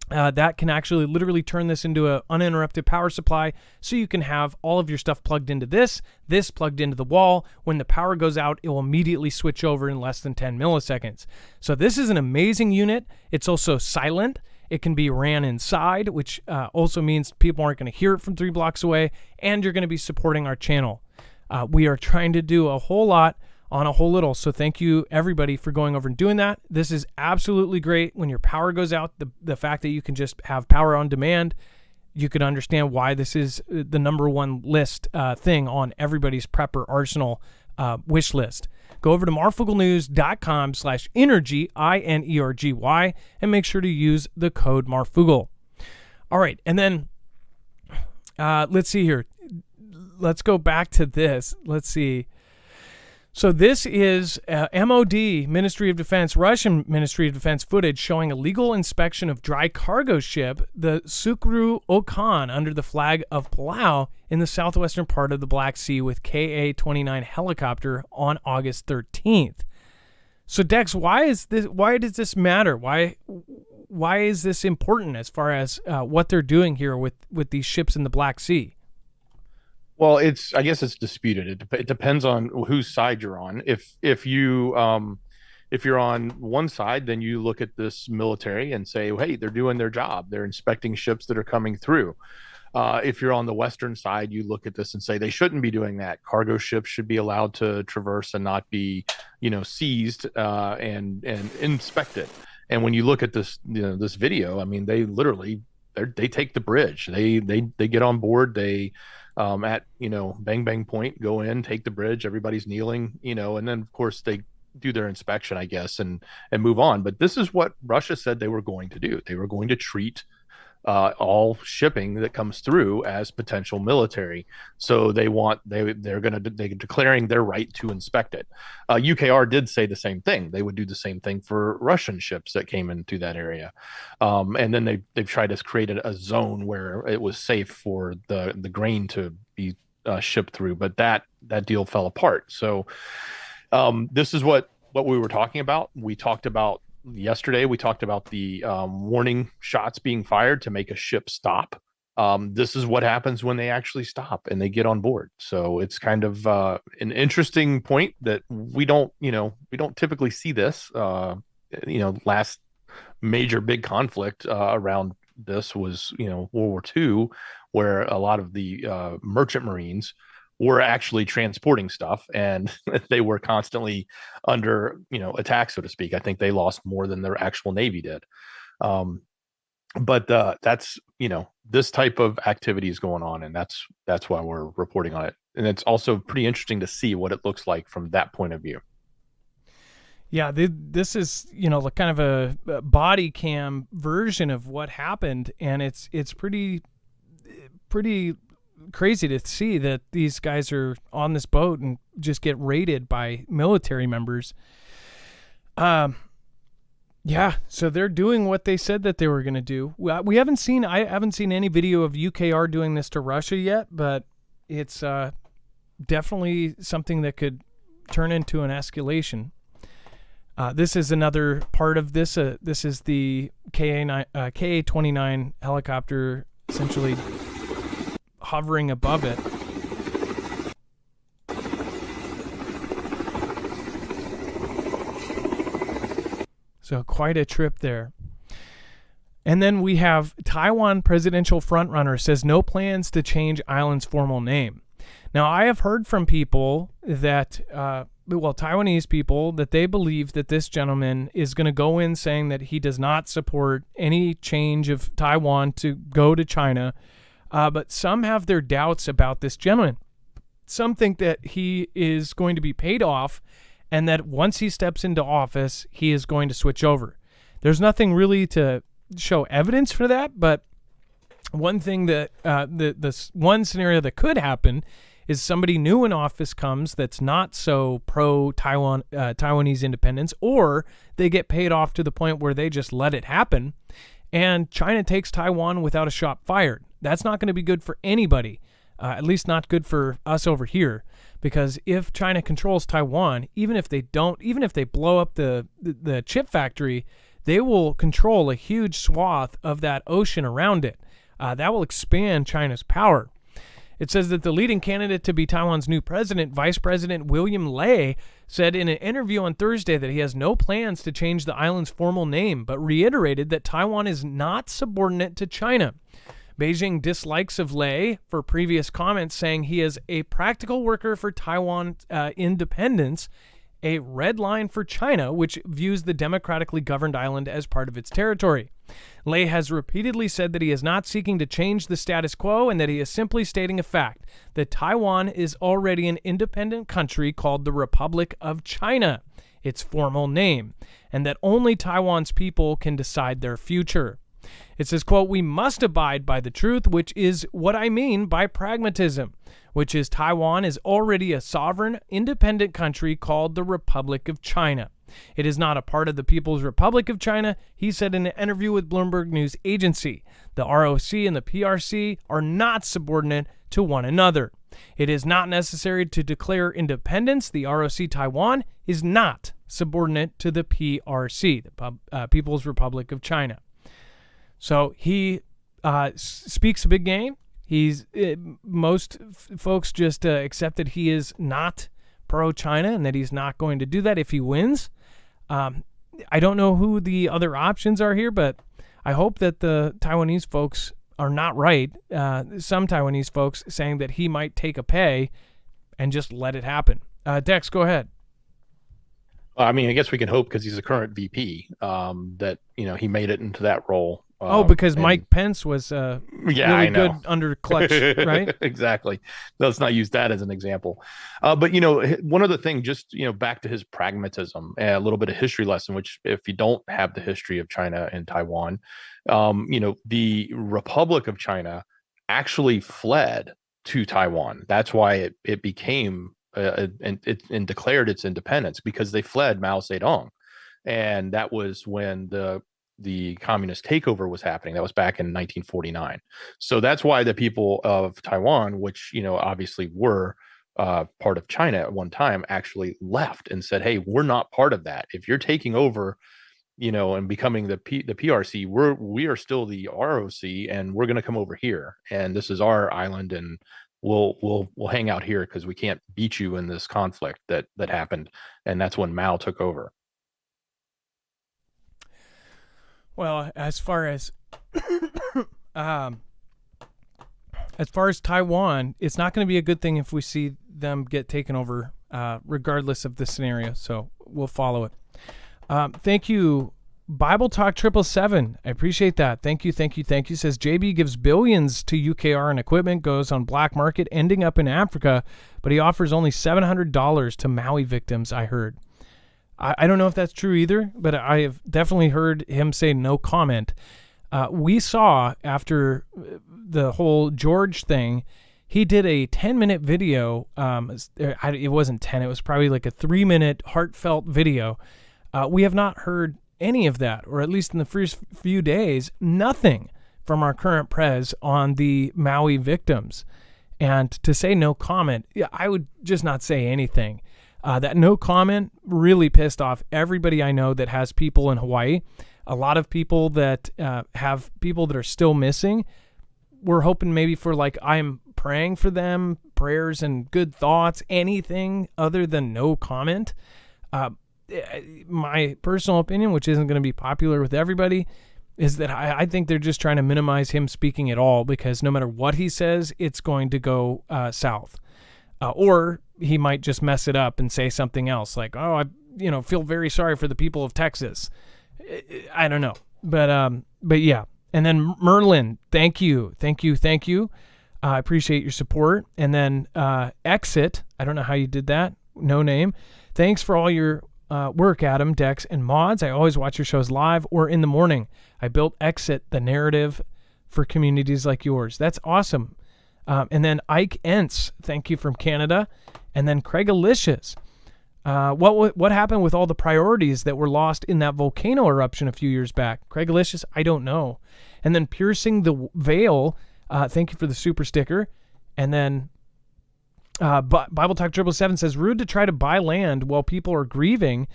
Speaker 1: That can actually literally turn this into an uninterrupted power supply, so you can have all of your stuff plugged into this plugged into the wall. When the power goes out, it will immediately switch over in less than 10 milliseconds. So this is an amazing unit. It's also silent. It can be ran inside, which also means people aren't going to hear it from 3 blocks away, and you're going to be supporting our channel. We are trying to do a whole lot on a whole little. So thank you everybody for going over and doing that. This is absolutely great. When your power goes out, the fact that you can just have power on demand, you can understand why this is the number one list thing on everybody's prepper arsenal wish list. Go over to marfugglenews.com/energy, INERGY, and make sure to use the code Marfoogle. All right. And then let's see here. Let's go back to this. Let's see. So this is MOD, Ministry of Defense, Russian Ministry of Defense footage showing a legal inspection of dry cargo ship, the Sukru Okan, under the flag of Palau in the southwestern part of the Black Sea with Ka-29 helicopter on August 13th. So Dex, why does this matter? Why is this important as far as what they're doing here with these ships in the Black Sea?
Speaker 2: Well, I guess it's disputed. It depends on whose side you're on. If you're on one side, then you look at this military and say, hey, they're doing their job. They're inspecting ships that are coming through. If you're on the Western side, you look at this and say they shouldn't be doing that. Cargo ships should be allowed to traverse and not be, seized and inspected. And when you look at this, this video, I mean, they literally they take the bridge. They get on board. They at bang bang point, go in, take the bridge, everybody's kneeling, and then of course they do their inspection, I guess, and move on. But this is what Russia said they were going to do. They were going to treat all shipping that comes through as potential military. So they're declaring their right to inspect it. UKR did say the same thing. They would do the same thing for Russian ships that came into that area. And then they've tried to create a zone where it was safe for the grain to be shipped through, but that deal fell apart. So this is what we were talking about. Yesterday, we talked about the warning shots being fired to make a ship stop. This is what happens when they actually stop and they get on board. So it's kind of an interesting point that we don't typically see this. Last major big conflict around this was, World War II, where a lot of the merchant marines were actually transporting stuff, and they were constantly under, attack, so to speak. I think they lost more than their actual Navy did. But that's, this type of activity is going on, and that's why we're reporting on it. And it's also pretty interesting to see what it looks like from that point of view.
Speaker 1: Yeah, this is, kind of a body cam version of what happened, and it's pretty crazy to see that these guys are on this boat and just get raided by military members. So they're doing what they said that they were going to do. I haven't seen any video of UKR doing this to Russia yet, but it's definitely something that could turn into an escalation. This is another part of this. This is the Ka-29 helicopter essentially hovering above it. So quite a trip there. And then we have Taiwan presidential frontrunner says no plans to change island's formal name. Now, I have heard from people that, Taiwanese people, that they believe that this gentleman is going to go in saying that he does not support any change of Taiwan to go to China. But some have their doubts about this gentleman. Some think that he is going to be paid off and that once he steps into office, he is going to switch over. There's nothing really to show evidence for that, but one thing that the one scenario that could happen is somebody new in office comes that's not so pro-Taiwan Taiwanese independence, or they get paid off to the point where they just let it happen, and China takes Taiwan without a shot fired. That's not going to be good for anybody, at least not good for us over here, because if China controls Taiwan, even if they blow up the chip factory, they will control a huge swath of that ocean around it. That will expand China's power. It says that the leading candidate to be Taiwan's new president, Vice President William Lai, said in an interview on Thursday that he has no plans to change the island's formal name, but reiterated that Taiwan is not subordinate to China. Beijing dislikes of Lai for previous comments, saying he is a practical worker for Taiwan independence, a red line for China, which views the democratically governed island as part of its territory. Lai has repeatedly said that he is not seeking to change the status quo and that he is simply stating a fact, that Taiwan is already an independent country called the Republic of China, its formal name, and that only Taiwan's people can decide their future. It says, quote, "We must abide by the truth, which is what I mean by pragmatism, which is Taiwan is already a sovereign, independent country called the Republic of China. It is not a part of the People's Republic of China," he said in an interview with Bloomberg News Agency. "The ROC and the PRC are not subordinate to one another. It is not necessary to declare independence. The ROC Taiwan is not subordinate to the PRC, the People's Republic of China." So he speaks a big game. Most folks just accept that he is not pro-China and that he's not going to do that if he wins. I don't know who the other options are here, but I hope that the Taiwanese folks are not right. Some Taiwanese folks saying that he might take a pay and just let it happen. Dex, go ahead.
Speaker 2: I mean, I guess we can hope because he's a current VP that he made it into that role.
Speaker 1: Because Mike Pence was really good under clutch, right?
Speaker 2: Exactly. Let's not use that as an example. But one other thing, just back to his pragmatism, a little bit of history lesson. Which, if you don't have the history of China and Taiwan, the Republic of China actually fled to Taiwan. That's why it became and declared its independence, because they fled Mao Zedong, and that was when the communist takeover was happening. That was back in 1949. So that's why the people of Taiwan, which obviously were part of China at one time, actually left and said, "Hey, we're not part of that. If you're taking over, and becoming the PRC, we are still the ROC, and we're going to come over here, and this is our island, and we'll hang out here because we can't beat you in this conflict that happened." And that's when Mao took over.
Speaker 1: Well, as far as Taiwan, it's not going to be a good thing if we see them get taken over, regardless of the scenario. So we'll follow it. Thank you, Bible Talk 777. I appreciate that. Thank you. Says JB gives billions to UKR and equipment, goes on black market, ending up in Africa, but he offers only $700 to Maui victims. I heard. I don't know if that's true either, but I have definitely heard him say no comment. We saw after the whole George thing, he did a 10-minute video. It wasn't 10. It was probably like a 3-minute heartfelt video. We have not heard any of that, or at least in the first few days, nothing from our current prez on the Maui victims. And to say no comment, I would just not say anything. That no comment really pissed off everybody I know that has people in Hawaii. A lot of people that have people that are still missing. We're hoping maybe for I'm praying for them, prayers and good thoughts, anything other than no comment. My personal opinion, which isn't going to be popular with everybody, is that I think they're just trying to minimize him speaking at all, because no matter what he says, it's going to go south. Or he might just mess it up and say something else like, oh, I feel very sorry for the people of Texas. I don't know. But yeah. And then Merlin, thank you. I appreciate your support. And then Exit, I don't know how you did that. No name. Thanks for all your work, Adam, Dex, and mods. I always watch your shows live or in the morning. I built Exit, the narrative for communities like yours. That's awesome. And then Ike Entz, thank you from Canada. And then Craig Alicious. What happened with all the priorities that were lost in that volcano eruption a few years back? Craig Alicious, I don't know. And then Piercing the Veil, thank you for the super sticker. And then Bible Talk 777 says, rude to try to buy land while people are grieving,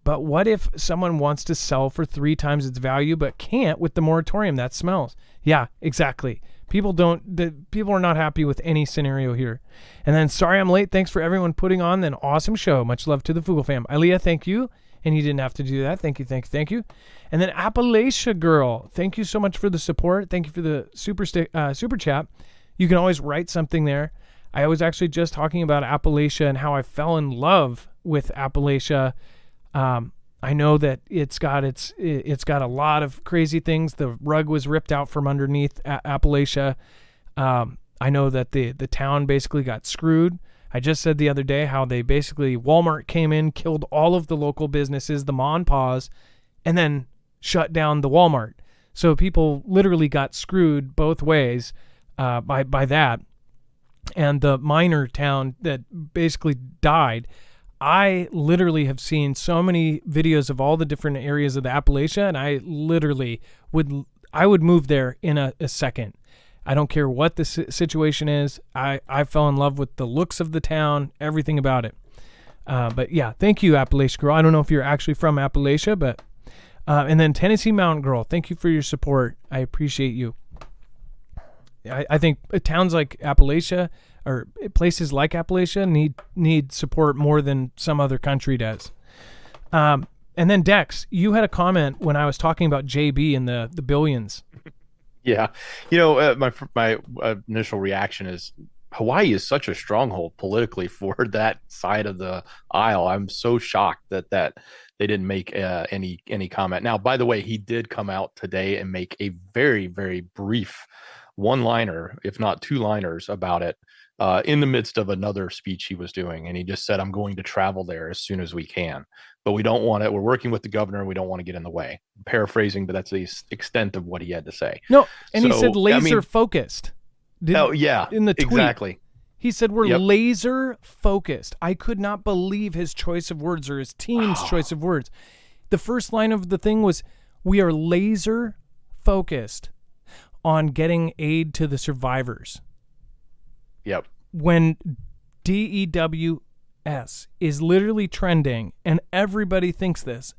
Speaker 1: but what if someone wants to sell for 3 times its value but can't with the moratorium? That smells. Yeah, exactly. People are not happy with any scenario here. And then, sorry I'm late. Thanks for everyone putting on an awesome show. Much love to the Fugel fam. Ilea, thank you. And you didn't have to do that. Thank you. And then Appalachia Girl, thank you so much for the support. Thank you for the super chat. You can always write something there. I was actually just talking about Appalachia and how I fell in love with Appalachia. I know that it's got a lot of crazy things. The rug was ripped out from underneath Appalachia. I know that the town basically got screwed. I just said the other day how they basically, Walmart came in, killed all of the local businesses, the ma and pa's, and then shut down the Walmart. So people literally got screwed both ways by that. And the minor town that basically died. I literally have seen so many videos of all the different areas of the Appalachia, and I literally would move there in a second. I don't care what the situation is. I fell in love with the looks of the town, everything about it. But yeah, thank you, Appalachia Girl. I don't know if you're actually from Appalachia, but and then Tennessee Mountain Girl, thank you for your support. I appreciate you. I think towns like Appalachia or places like Appalachia need support more than some other country does. And then Dex, you had a comment when I was talking about JB and the billions.
Speaker 2: Yeah, my initial reaction is Hawaii is such a stronghold politically for that side of the aisle. I'm so shocked that they didn't make any comment. Now, by the way, he did come out today and make a very, very brief one-liner, if not two-liners, about it in the midst of another speech he was doing. And he just said, I'm going to travel there as soon as we can. But we don't want it. We're working with the governor. And we don't want to get in the way. Paraphrasing, but that's the extent of what he had to say.
Speaker 1: No, and he said laser focused.
Speaker 2: Yeah,
Speaker 1: in the tweet.
Speaker 2: Exactly.
Speaker 1: He said we're laser focused. I could not believe his choice of words or his team's choice of words. The first line of the thing was, we are laser focused on getting aid to the survivors.
Speaker 2: Yep.
Speaker 1: When DEWS is literally trending and everybody thinks this,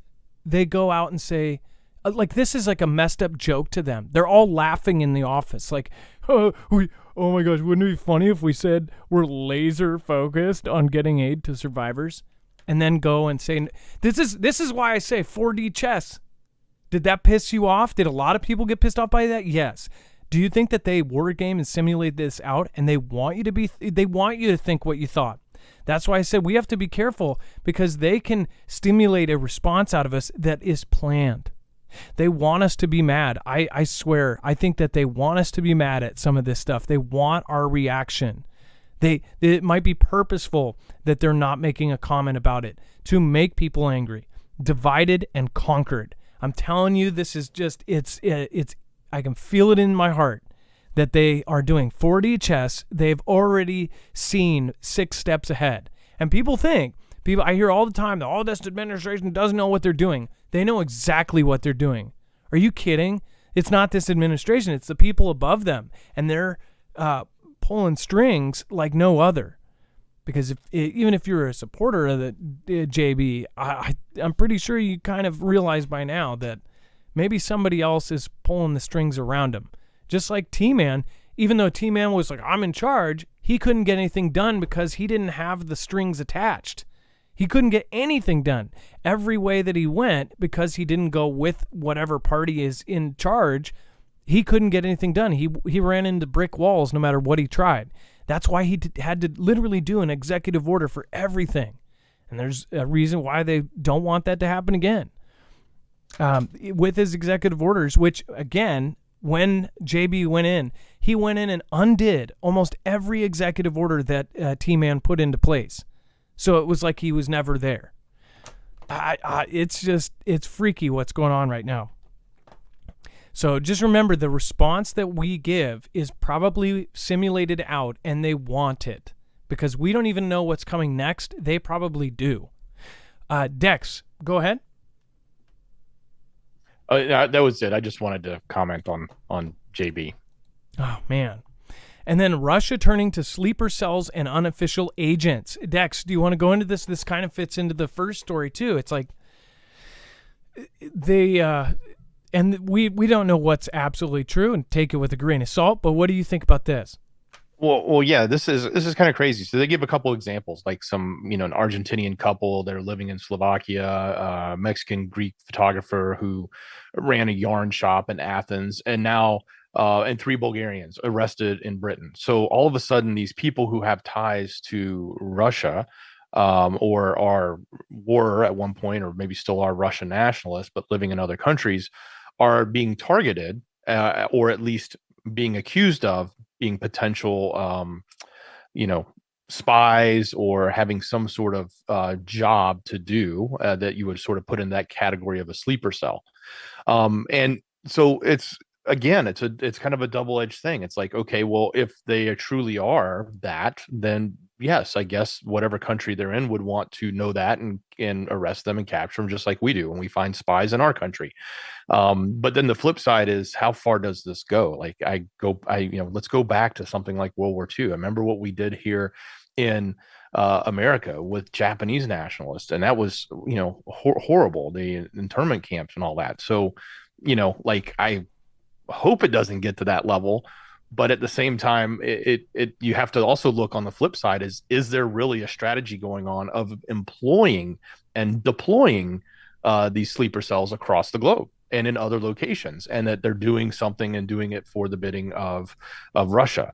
Speaker 1: they go out and say, like, this is like a messed up joke to them. They're all laughing in the office. Like, oh my gosh, wouldn't it be funny if we said we're laser focused on getting aid to survivors? And then go and say, this is why I say 4D chess. Did that piss you off? Did a lot of people get pissed off by that? Yes. Do you think that they word game and simulate this out and they want you to think what you thought? That's why I said we have to be careful, because they can stimulate a response out of us that is planned. They want us to be mad. I swear, I think that they want us to be mad at some of this stuff. They want our reaction. It might be purposeful that they're not making a comment about it to make people angry, divided and conquered. I'm telling you, this is just, it's I can feel it in my heart that they are doing 4D chess. They've already seen 6 steps ahead. And I hear all the time that this administration doesn't know what they're doing. They know exactly what they're doing. Are you kidding? It's not this administration. It's the people above them. And they're pulling strings like no other. Because even if you're a supporter of the JB, I'm pretty sure you kind of realize by now that maybe somebody else is pulling the strings around him. Just like T-Man, even though T-Man was like, I'm in charge, he couldn't get anything done because he didn't have the strings attached. He couldn't get anything done. Every way that he went, because he didn't go with whatever party is in charge, he couldn't get anything done. He ran into brick walls no matter what he tried. That's why he had to literally do an executive order for everything. And there's a reason why they don't want that to happen again. With his executive orders, which, again, when JB went in, he went in and undid almost every executive order that T-Man put into place. So it was like he was never there. It's freaky what's going on right now. So just remember, the response that we give is probably simulated out, and they want it because we don't even know what's coming next. They probably do. Dex, go ahead.
Speaker 2: That was it. I just wanted to comment on JB.
Speaker 1: Oh, man. And then Russia turning to sleeper cells and unofficial agents. Dex, do you want to go into this? This kind of fits into the first story, too. It's like they... and we don't know what's absolutely true, and take it with a grain of salt, but what do you think about this?
Speaker 2: Well, yeah, this is kind of crazy. So they give a couple examples, like an Argentinian couple that are living in Slovakia, Mexican Greek photographer who ran a yarn shop in Athens, and now and 3 Bulgarians arrested in Britain. So all of a sudden, these people who have ties to Russia, or were at one point, or maybe still are Russian nationalists, but living in other countries, are being targeted, or at least being accused of being potential, spies, or having some sort of job to do that you would sort of put in that category of a sleeper cell. And so it's kind of a double-edged thing. It's like, okay, well, if they truly are that, then yes, I guess whatever country they're in would want to know that and arrest them and capture them, just like we do when we find spies in our country. But then the flip side is, how far does this go? Like let's go back to something like World War II. I remember what we did here in America with Japanese nationalists, and that was, horrible, the internment camps and all that. So, I hope it doesn't get to that level. But at the same time, you have to also look on the flip side. Is there really a strategy going on of employing and deploying these sleeper cells across the globe and in other locations, and that they're doing something and doing it for the bidding of Russia?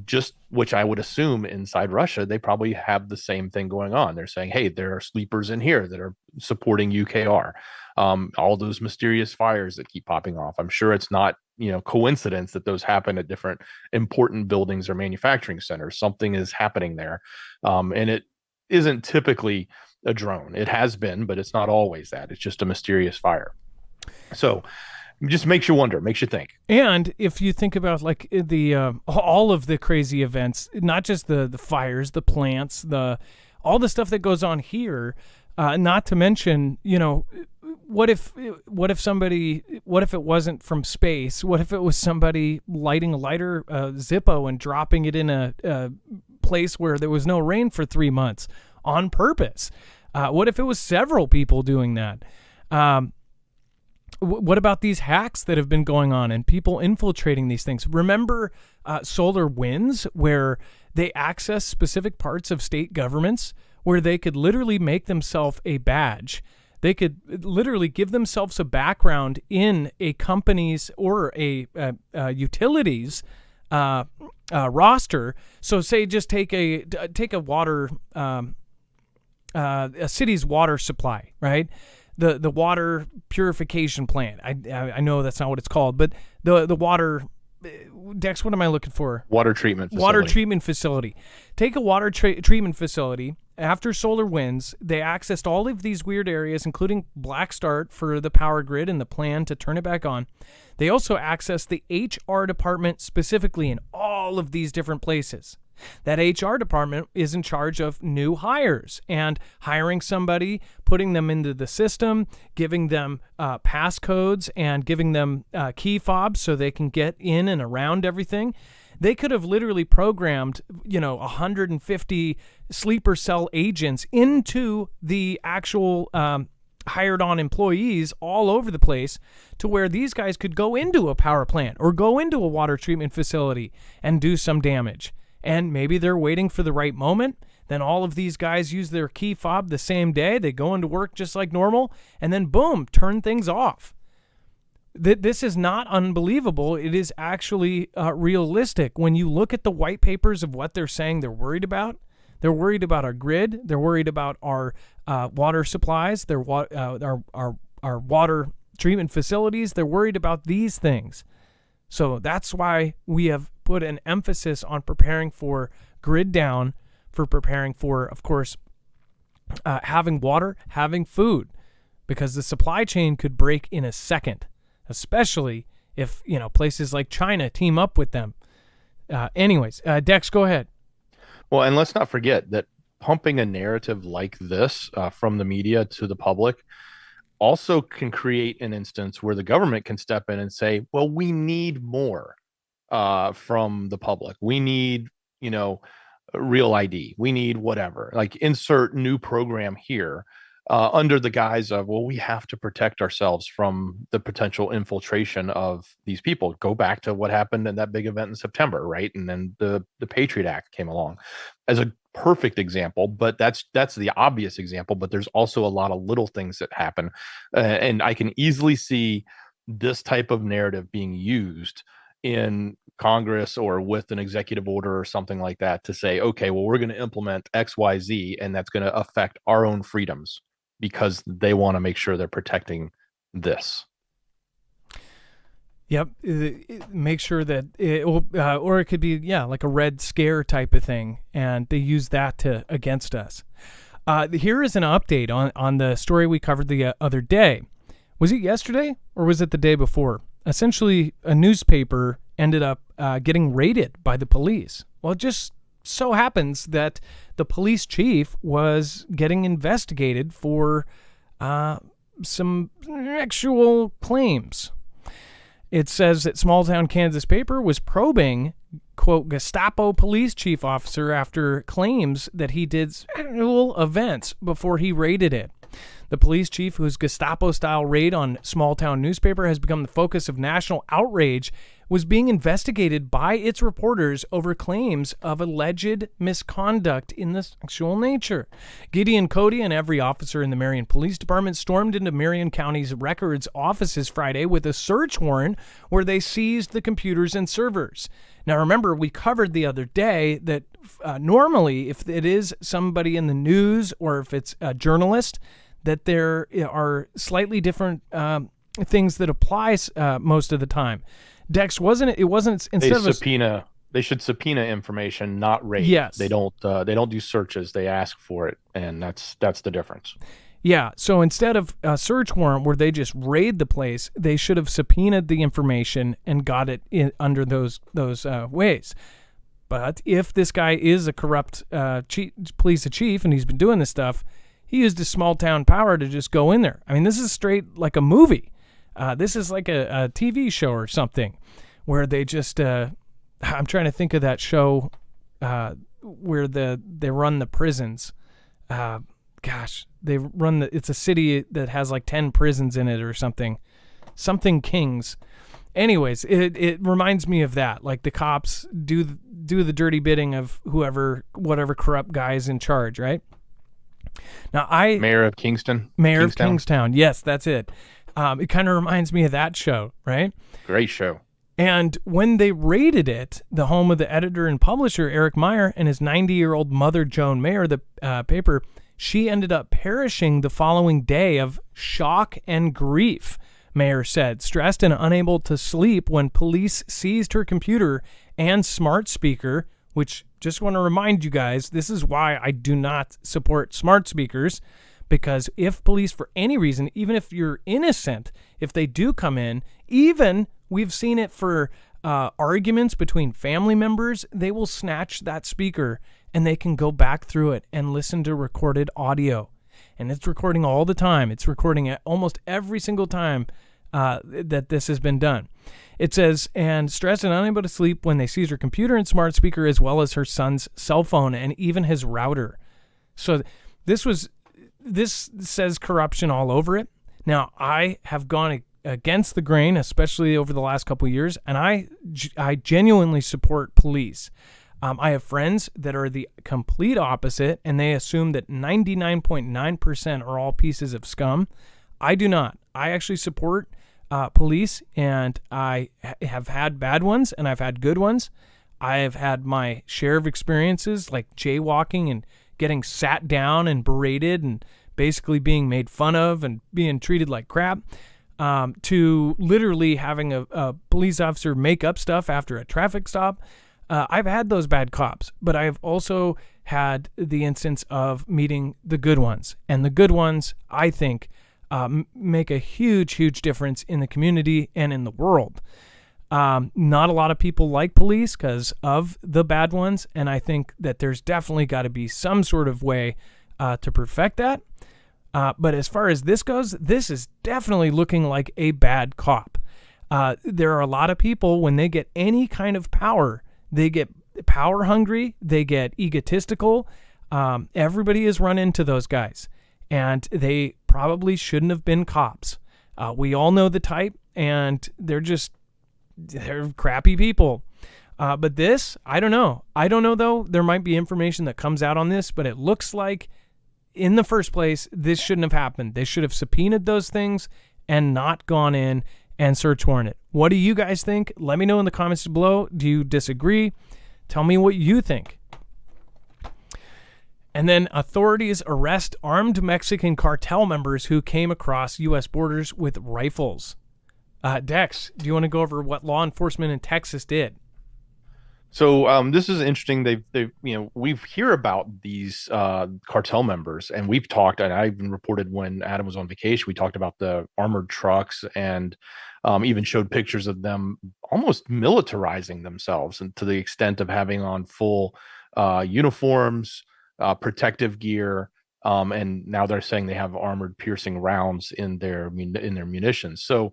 Speaker 2: Just which I would assume inside Russia, they probably have the same thing going on. They're saying, hey, there are sleepers in here that are supporting UKR. All those mysterious fires that keep popping off. I'm sure it's not, coincidence that those happen at different important buildings or manufacturing centers. Something is happening there. And it isn't typically a drone. It has been, but it's not always that. It's just a mysterious fire. So it just makes you wonder, makes you think.
Speaker 1: And if you think about like the all of the crazy events, not just the fires, the plants, all the stuff that goes on here, not to mention, what if it wasn't from space? What if it was somebody lighting a lighter Zippo and dropping it in a place where there was no rain for 3 months on purpose? What if it was several people doing that? What about these hacks that have been going on and people infiltrating these things? Remember solar winds, where they access specific parts of state governments where they could literally make themselves a badge. They could literally give themselves a background in a company's or a utilities roster. So say just take a water, a city's water supply, right? The water purification plant. I know that's not what it's called, but the water. Dex, what am I looking for?
Speaker 2: Water treatment facility.
Speaker 1: Water treatment facility. Take a water treatment facility. After solar winds, they accessed all of these weird areas, including black start for the power grid and the plan to turn it back on. They also accessed the HR department specifically in all of these different places. That HR department is in charge of new hires and hiring somebody, putting them into the system, giving them passcodes and giving them key fobs so they can get in and around everything. They could have literally programmed, 150 sleeper cell agents into the actual hired on employees all over the place, to where these guys could go into a power plant or go into a water treatment facility and do some damage. And maybe they're waiting for the right moment. Then all of these guys use their key fob the same day. They go into work just like normal, and then boom, turn things off. This is not unbelievable. It is actually realistic. When you look at the white papers of what they're saying they're worried about our grid. They're worried about our water supplies, our water treatment facilities. They're worried about these things. So that's why we have put an emphasis on preparing for grid down, for preparing for, of course, having water, having food, because the supply chain could break in a second, especially if, places like China team up with them. Anyways, Dex, go ahead.
Speaker 2: Well, and let's not forget that pumping a narrative like this from the media to the public also can create an instance where the government can step in and say, well, we need more from the public. We need, real ID. We need whatever, like insert new program here under the guise of, well, we have to protect ourselves from the potential infiltration of these people. Go back to what happened in that big event in September, right? And then the Patriot Act came along as a perfect example, but that's the obvious example. But there's also a lot of little things that happen, and I can easily see this type of narrative being used in Congress or with an executive order or something like that to say, okay, well, we're going to implement XYZ, and that's going to affect our own freedoms because they want to make sure they're protecting this.
Speaker 1: Yep. Make sure that or it could be, like a Red Scare type of thing. And they use that against us. Here is an update on the story we covered the other day. Was it yesterday or was it the day before? Essentially, a newspaper ended up getting raided by the police. Well, it just so happens that the police chief was getting investigated for some sexual claims. It says that small town Kansas paper was probing, quote, Gestapo police chief officer after claims that he did sexual events before he raided it. The police chief, whose Gestapo-style raid on small-town newspaper has become the focus of national outrage, was being investigated by its reporters over claims of alleged misconduct in the sexual nature. Gideon Cody and every officer in the Marion Police Department stormed into Marion County's records offices Friday with a search warrant where they seized the computers and servers. Now, remember, we covered the other day that normally if it is somebody in the news or if it's a journalist, that there are slightly different things that applies most of the time. Dex, wasn't it? It wasn't instead of
Speaker 2: subpoena. They should subpoena information, not raid.
Speaker 1: Yes,
Speaker 2: they don't do searches. They ask for it, and that's the difference.
Speaker 1: Yeah. So instead of a search warrant where they just raid the place, they should have subpoenaed the information and got it under those ways. But if this guy is a corrupt police chief and he's been doing this stuff, he used his small town power to just go in there. I mean, this is straight like a movie. This is like a TV show or something where they just, I'm trying to think of that show where they run the prisons. It's a city that has like 10 prisons in it or something Kings. Anyways, it reminds me of that. Like the cops do the dirty bidding of whatever corrupt guy is in charge, right? Now
Speaker 2: Mayor of Kingstown.
Speaker 1: Of Kingstown. Yes, that's it. It kind of reminds me of that show, right?
Speaker 2: Great show.
Speaker 1: And when they raided it, the home of the editor and publisher Eric Meyer and his 90-year-old mother Joan Mayer, the paper, she ended up perishing the following day of shock and grief, Mayer said, stressed and unable to sleep when police seized her computer and smart speaker, which just want to remind you guys, this is why I do not support smart speakers, because if police, for any reason, even if you're innocent, if they do come in, even we've seen it for arguments between family members, they will snatch that speaker and they can go back through it and listen to recorded audio. And it's recording all the time. It's recording at almost every single time that this has been done. It says, and stressed and unable to sleep when they seized her computer and smart speaker, as well as her son's cell phone and even his router. So this says corruption all over it. Now, I have gone against the grain, especially over the last couple of years, and I genuinely support police. I have friends that are the complete opposite, and they assume that 99.9% are all pieces of scum. I do not. I actually support police, and I have had bad ones and I've had good ones. I have had my share of experiences like jaywalking and getting sat down and berated and basically being made fun of and being treated like crap, to literally having a police officer make up stuff after a traffic stop. I've had those bad cops, but I've also had the instance of meeting the good ones. And the good ones, I think, make a huge, huge difference in the community and in the world. Not a lot of people like police because of the bad ones, and I think that there's definitely got to be some sort of way to perfect that. But as far as this goes, this is definitely looking like a bad cop. There are a lot of people, when they get any kind of power, they get power hungry, they get egotistical. Everybody has run into those guys, and they probably shouldn't have been cops. We all know the type, and they're crappy people. But this, I don't know. I don't know, though. There might be information that comes out on this, but it looks like in the first place, this shouldn't have happened. They should have subpoenaed those things and not gone in and search warrant it. What do you guys think? Let me know in the comments below. Do you disagree? Tell me what you think. And then authorities arrest armed Mexican cartel members who came across U.S. borders with rifles. Dex, do you want to go over what law enforcement in Texas did?
Speaker 2: So this is interesting. We hear about these cartel members, and we've talked, and I even reported when Adam was on vacation, we talked about the armored trucks, and even showed pictures of them almost militarizing themselves, and to the extent of having on full uniforms, protective gear, and now they're saying they have armored piercing rounds in their munitions. So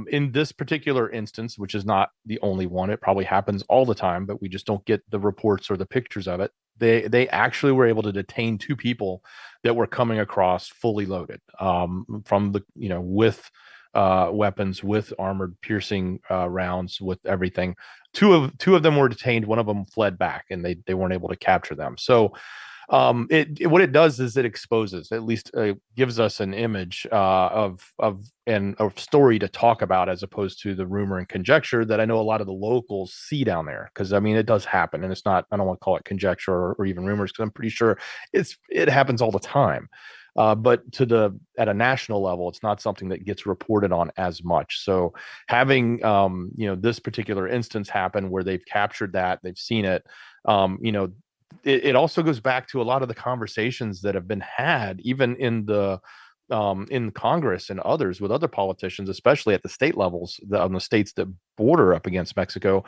Speaker 2: in this particular instance, which is not the only one, it probably happens all the time, but we just don't get the reports or the pictures of it. They actually were able to detain 2 people that were coming across fully loaded, from the with weapons, with armored piercing rounds, with everything. Two of them were detained. One of them fled back, and they weren't able to capture them. So what it does is it exposes, at least gives us an image and a story to talk about, as opposed to the rumor and conjecture that I know a lot of the locals see down there. Because it does happen, and it's not, I don't want to call it conjecture or even rumors, because I'm pretty sure it happens all the time. But at a national level, it's not something that gets reported on as much. So having this particular instance happen where they've captured that, they've seen it, it also goes back to a lot of the conversations that have been had, even in Congress and others, with other politicians, especially at the state levels, on the states that border up against Mexico,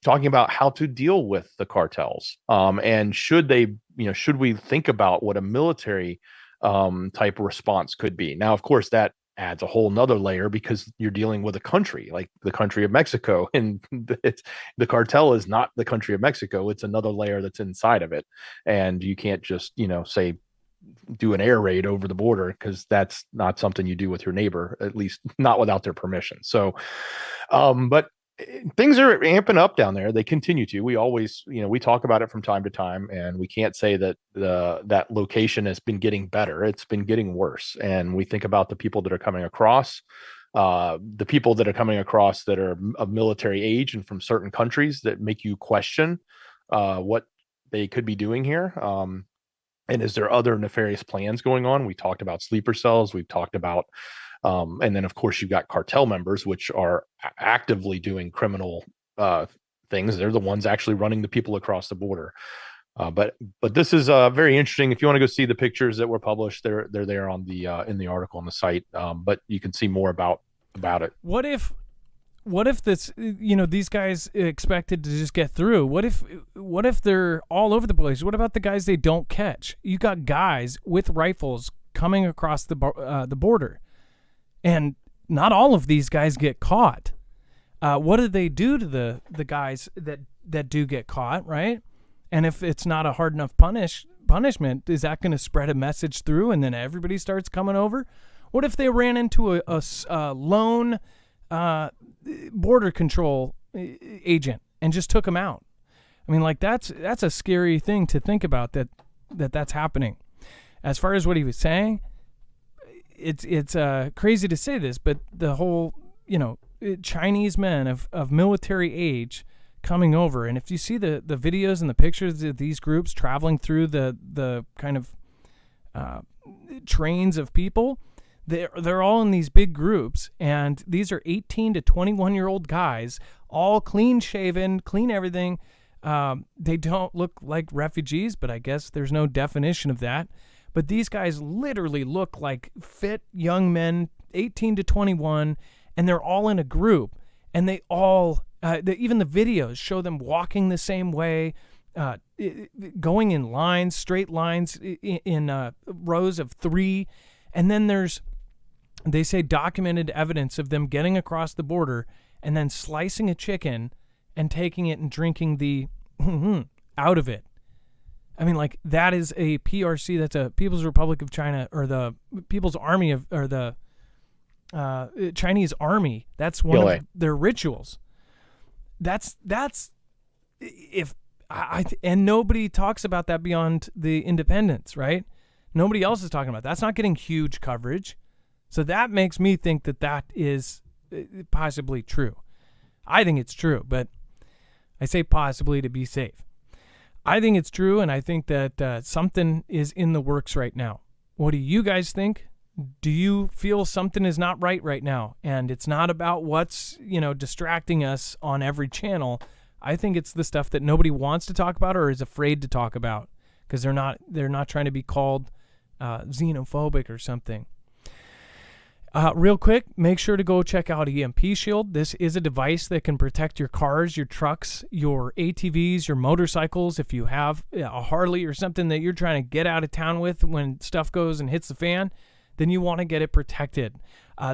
Speaker 2: talking about how to deal with the cartels, and should we think about what a military type of response could be. Now, of course, that adds a whole nother layer, because you're dealing with a country like the country of Mexico, and the cartel is not the country of Mexico. It's another layer that's inside of it, and you can't just say do an air raid over the border, because that's not something you do with your neighbor, at least not without their permission. So but things are amping up down there. They continue to. We always, we talk about it from time to time, and we can't say that that location has been getting better. It's been getting worse. And we think about the people that are coming across, that are of military age and from certain countries, that make you question what they could be doing here. And is there other nefarious plans going on? We talked about sleeper cells. We've talked about and then, of course, you've got cartel members, which are actively doing criminal things. They're the ones actually running the people across the border. But this is very interesting. If you want to go see the pictures that were published, they're there on the in the article on the site. But you can see more about it.
Speaker 1: What if this, these guys expected to just get through? What if they're all over the place? What about the guys they don't catch? You got guys with rifles coming across the border. And not all of these guys get caught. What do they do to the guys that do get caught, right? And if it's not a hard enough punishment, is that going to spread a message through, and then everybody starts coming over? What if they ran into a lone border control agent and just took him out? That's a scary thing to think about, that's happening. As far as what he was saying, it's crazy to say this, but the whole Chinese men of military age coming over. And if you see the videos and the pictures of these groups traveling through the kind of trains of people, they're all in these big groups, and these are 18 to 21-year-old guys, all clean shaven, clean everything. They don't look like refugees, but I guess there's no definition of that. But these guys literally look like fit young men, 18 to 21, and they're all in a group, and they all, even the videos show them walking the same way, going in lines, straight lines, in rows of 3, and then they say documented evidence of them getting across the border and then slicing a chicken and taking it and drinking the out of it. I mean, like, that is a PRC, that's a People's Republic of China, or the People's Army or the Chinese Army. That's one of their rituals. That's and nobody talks about that beyond the independence, right? Nobody else is talking about that. That's not getting huge coverage. So that makes me think that is possibly true. I think it's true, but I say possibly to be safe. I think it's true, and I think that something is in the works right now. What do you guys think? Do you feel something is not right now? And it's not about what's, distracting us on every channel. I think it's the stuff that nobody wants to talk about or is afraid to talk about because they're not trying to be called xenophobic or something. Real quick, make sure to go check out EMP Shield. This is a device that can protect your cars, your trucks, your ATVs, your motorcycles. If you have a Harley or something that you're trying to get out of town with when stuff goes and hits the fan, then you want to get it protected.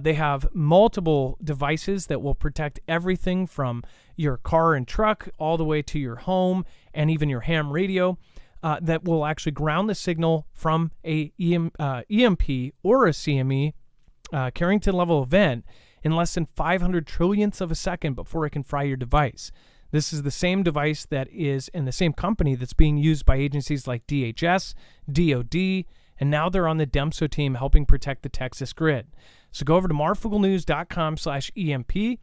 Speaker 1: They have multiple devices that will protect everything from your car and truck all the way to your home and even your ham radio. That will actually ground the signal from a EMP or a CME Carrington level event in less than 500 trillionths of a second before it can fry your device. This is the same device that is in the same company that's being used by agencies like DHS, DOD, and now they're on the DEMSO team helping protect the Texas grid. So go over to marfooglenews.com/EMP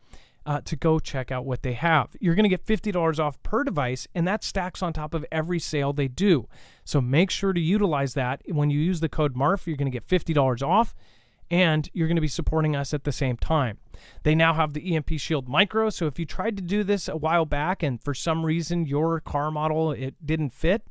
Speaker 1: to go check out what they have. You're going to get $50 off per device, and that stacks on top of every sale they do. So make sure to utilize that. When you use the code MARF, you're going to get $50 off, and you're going to be supporting us at the same time. They now have the EMP Shield Micro, so if you tried to do this a while back and for some reason your car model, it didn't fit,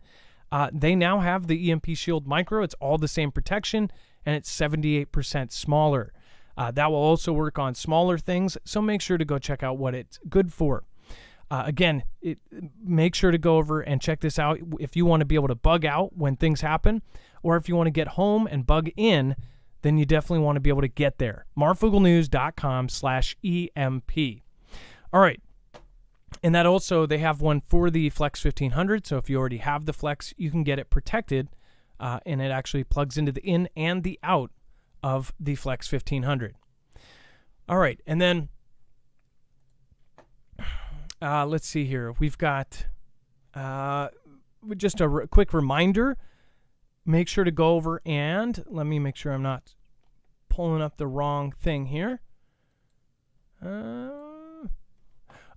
Speaker 1: they now have the EMP Shield Micro. It's all the same protection, and it's 78% smaller. That will also work on smaller things, so make sure to go check out what it's good for. Again, make sure to go over and check this out if you want to be able to bug out when things happen, or if you want to get home and bug in, then you definitely want to be able to get there. marfooglenews.com/EMP. All right. And that also, they have one for the Flex 1500. So if you already have the Flex, you can get it protected, and it actually plugs into the in and the out of the Flex 1500. All right. And then let's see here. We've got just a quick reminder. Make sure to go over and let me make sure I'm not pulling up the wrong thing here.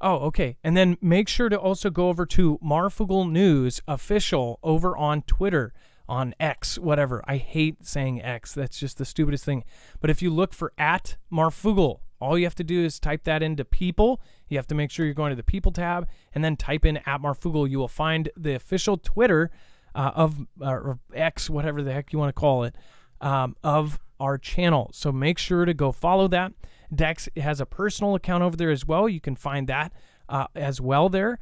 Speaker 1: Okay. And then make sure to also go over to Marfoogle News Official over on Twitter, on X, whatever. I hate saying X. That's just the stupidest thing. But if you look for @Marfoogle, all you have to do is type that into people. You have to make sure you're going to the people tab and then type in @Marfoogle. You will find the official Twitter or X, whatever the heck you want to call it, of our channel. So make sure to go follow that. Dex has a personal account over there as well. You can find that as well there.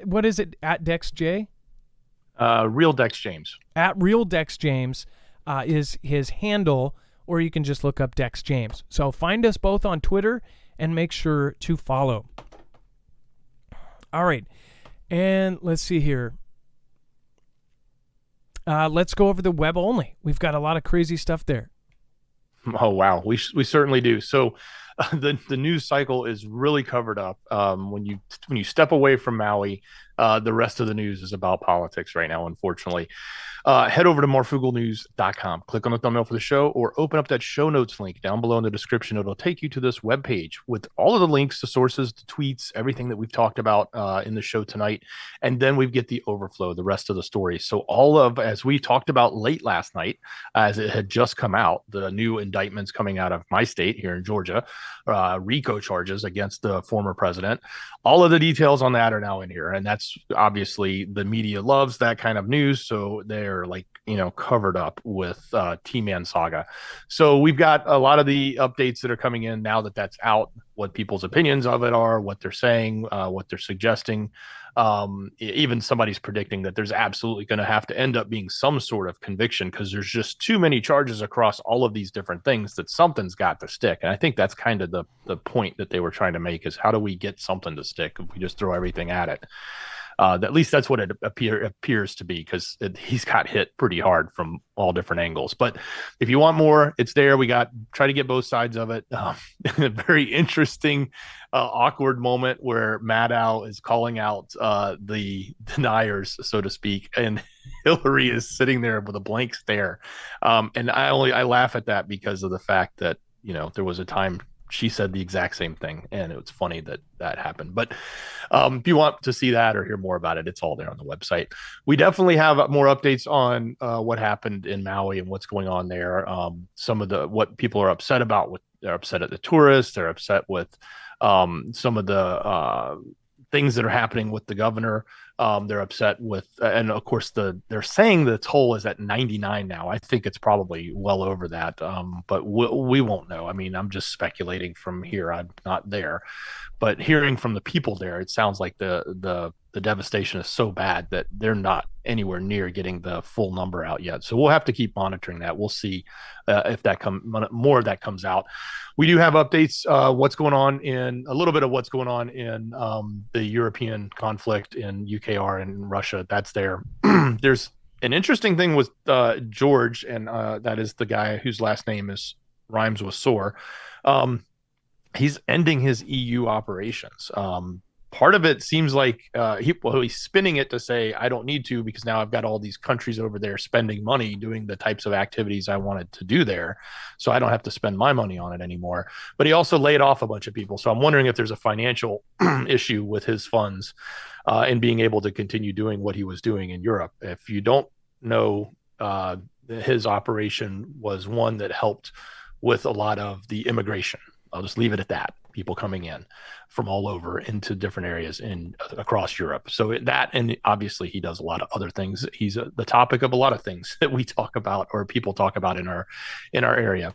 Speaker 1: What is it, @DexJ?
Speaker 2: Real Dex James.
Speaker 1: @RealDexJames is his handle, or you can just look up Dex James. So find us both on Twitter and make sure to follow. All right. And let's see here. Let's go over the web only. We've got a lot of crazy stuff there.
Speaker 2: Oh, wow. We certainly do. So the news cycle is really covered up. When you step away from Maui, the rest of the news is about politics right now, unfortunately. Head over to marfooglenews.com, click on the thumbnail for the show, or open up that show notes link down below in the description. It'll take you to this webpage with all of the links, the sources, the tweets, everything that we've talked about in the show tonight. And then we get the overflow, the rest of the story. So as we talked about late last night, as it had just come out, the new indictments coming out of my state here in Georgia, RICO charges against the former president. All of the details on that are now in here. And that's obviously the media loves that kind of news. So they're covered up with T-Man saga. So we've got a lot of the updates that are coming in now that that's out, what people's opinions of it are, what they're saying, what they're suggesting. Even somebody's predicting that there's absolutely going to have to end up being some sort of conviction because there's just too many charges across all of these different things that something's got to stick. And I think that's kind of the point that they were trying to make, is how do we get something to stick if we just throw everything at it? At least that's what it appears to be, because he's got hit pretty hard from all different angles. But if you want more, it's there. Try to get both sides of it. A very interesting, awkward moment where Maddow is calling out the deniers, so to speak, and Hillary is sitting there with a blank stare. And I laugh at that because of the fact that, there was a time she said the exact same thing, and it was funny that happened. But if you want to see that or hear more about it, it's all there on the website. We definitely have more updates on what happened in Maui and what's going on there. Some of what people are upset about, they're upset at the tourists. They're upset with some of the things that are happening with the governor. They're upset with, and of course they're saying the toll is at 99 now. I think it's probably well over that, but we won't know. I mean, I'm just speculating from here. I'm not there, but hearing from the people there, it sounds like the devastation is so bad that they're not anywhere near getting the full number out yet. So we'll have to keep monitoring that. We'll see if more of that comes out. We do have updates, a little bit of what's going on in the European conflict in UKR and Russia. That's there. There's an interesting thing with George, and that is the guy whose last name rhymes with sore. He's ending his EU operations. Part of it seems like he's spinning it to say, I don't need to, because now I've got all these countries over there spending money doing the types of activities I wanted to do there. So I don't have to spend my money on it anymore. But he also laid off a bunch of people. So I'm wondering if there's a financial issue with his funds and being able to continue doing what he was doing in Europe. If you don't know, his operation was one that helped with a lot of the immigration. I'll just leave it at that. People coming in from all over into different areas across Europe. So that, and obviously he does a lot of other things. He's the topic of a lot of things that we talk about, or people talk about in our area.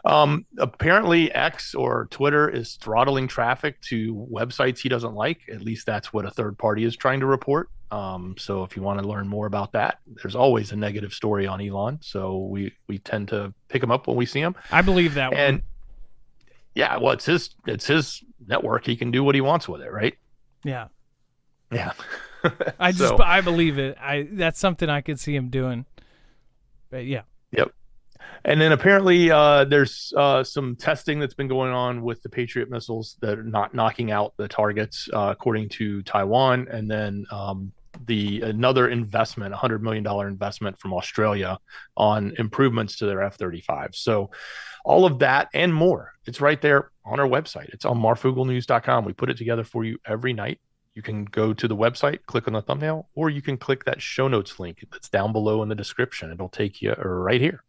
Speaker 2: Apparently X or Twitter is throttling traffic to websites he doesn't like. At least that's what a third party is trying to report. So if you want to learn more about that, there's always a negative story on Elon. So we tend to pick him up when we see him.
Speaker 1: I believe that one.
Speaker 2: Yeah, well, it's his network. He can do what he wants with it, right?
Speaker 1: Yeah.
Speaker 2: I
Speaker 1: believe it. That's something I could see him doing. But yeah.
Speaker 2: Yep. And then apparently there's some testing that's been going on with the Patriot missiles that are not knocking out the targets, according to Taiwan. And then another investment, $100 million investment from Australia on improvements to their F-35. So all of that and more, it's right there on our website. It's on marfooglenews.com. We put it together for you every night. You can go to the website, click on the thumbnail, or you can click that show notes link that's down below in the description. It'll take you right here.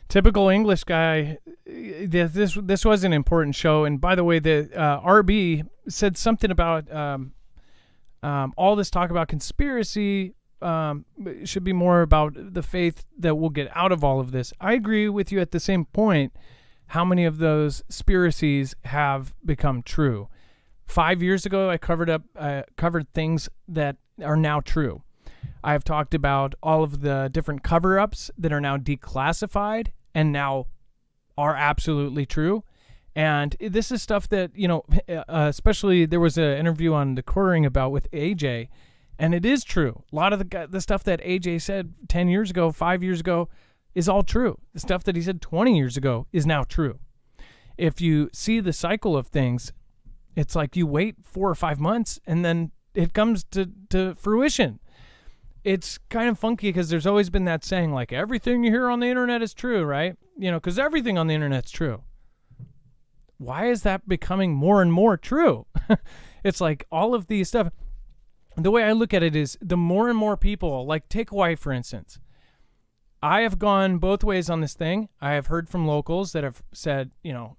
Speaker 1: Typical English guy. This was an important show. And by the way, the RB said something about all this talk about conspiracy should be more about the faith that we'll get out of all of this. I agree with you at the same point. How many of those conspiracies have become true? 5 years ago, I covered things that are now true. I've talked about all of the different cover-ups that are now declassified and now are absolutely true. And this is stuff that, especially there was an interview on The Quartering about with AJ, and it is true. A lot of the stuff that AJ said 10 years ago, 5 years ago, is all true. The stuff that he said 20 years ago is now true. if you see the cycle of things, it's like you wait 4 or 5 months and then it comes to fruition. It's kind of funky because there's always been that saying, like, everything you hear on the internet is true, right? Because everything on the internet's true. Why is that becoming more and more true? It's like all of these stuff. The way I look at it is the more and more people, like take Hawaii, for instance. I have gone both ways on this thing. I have heard from locals that have said,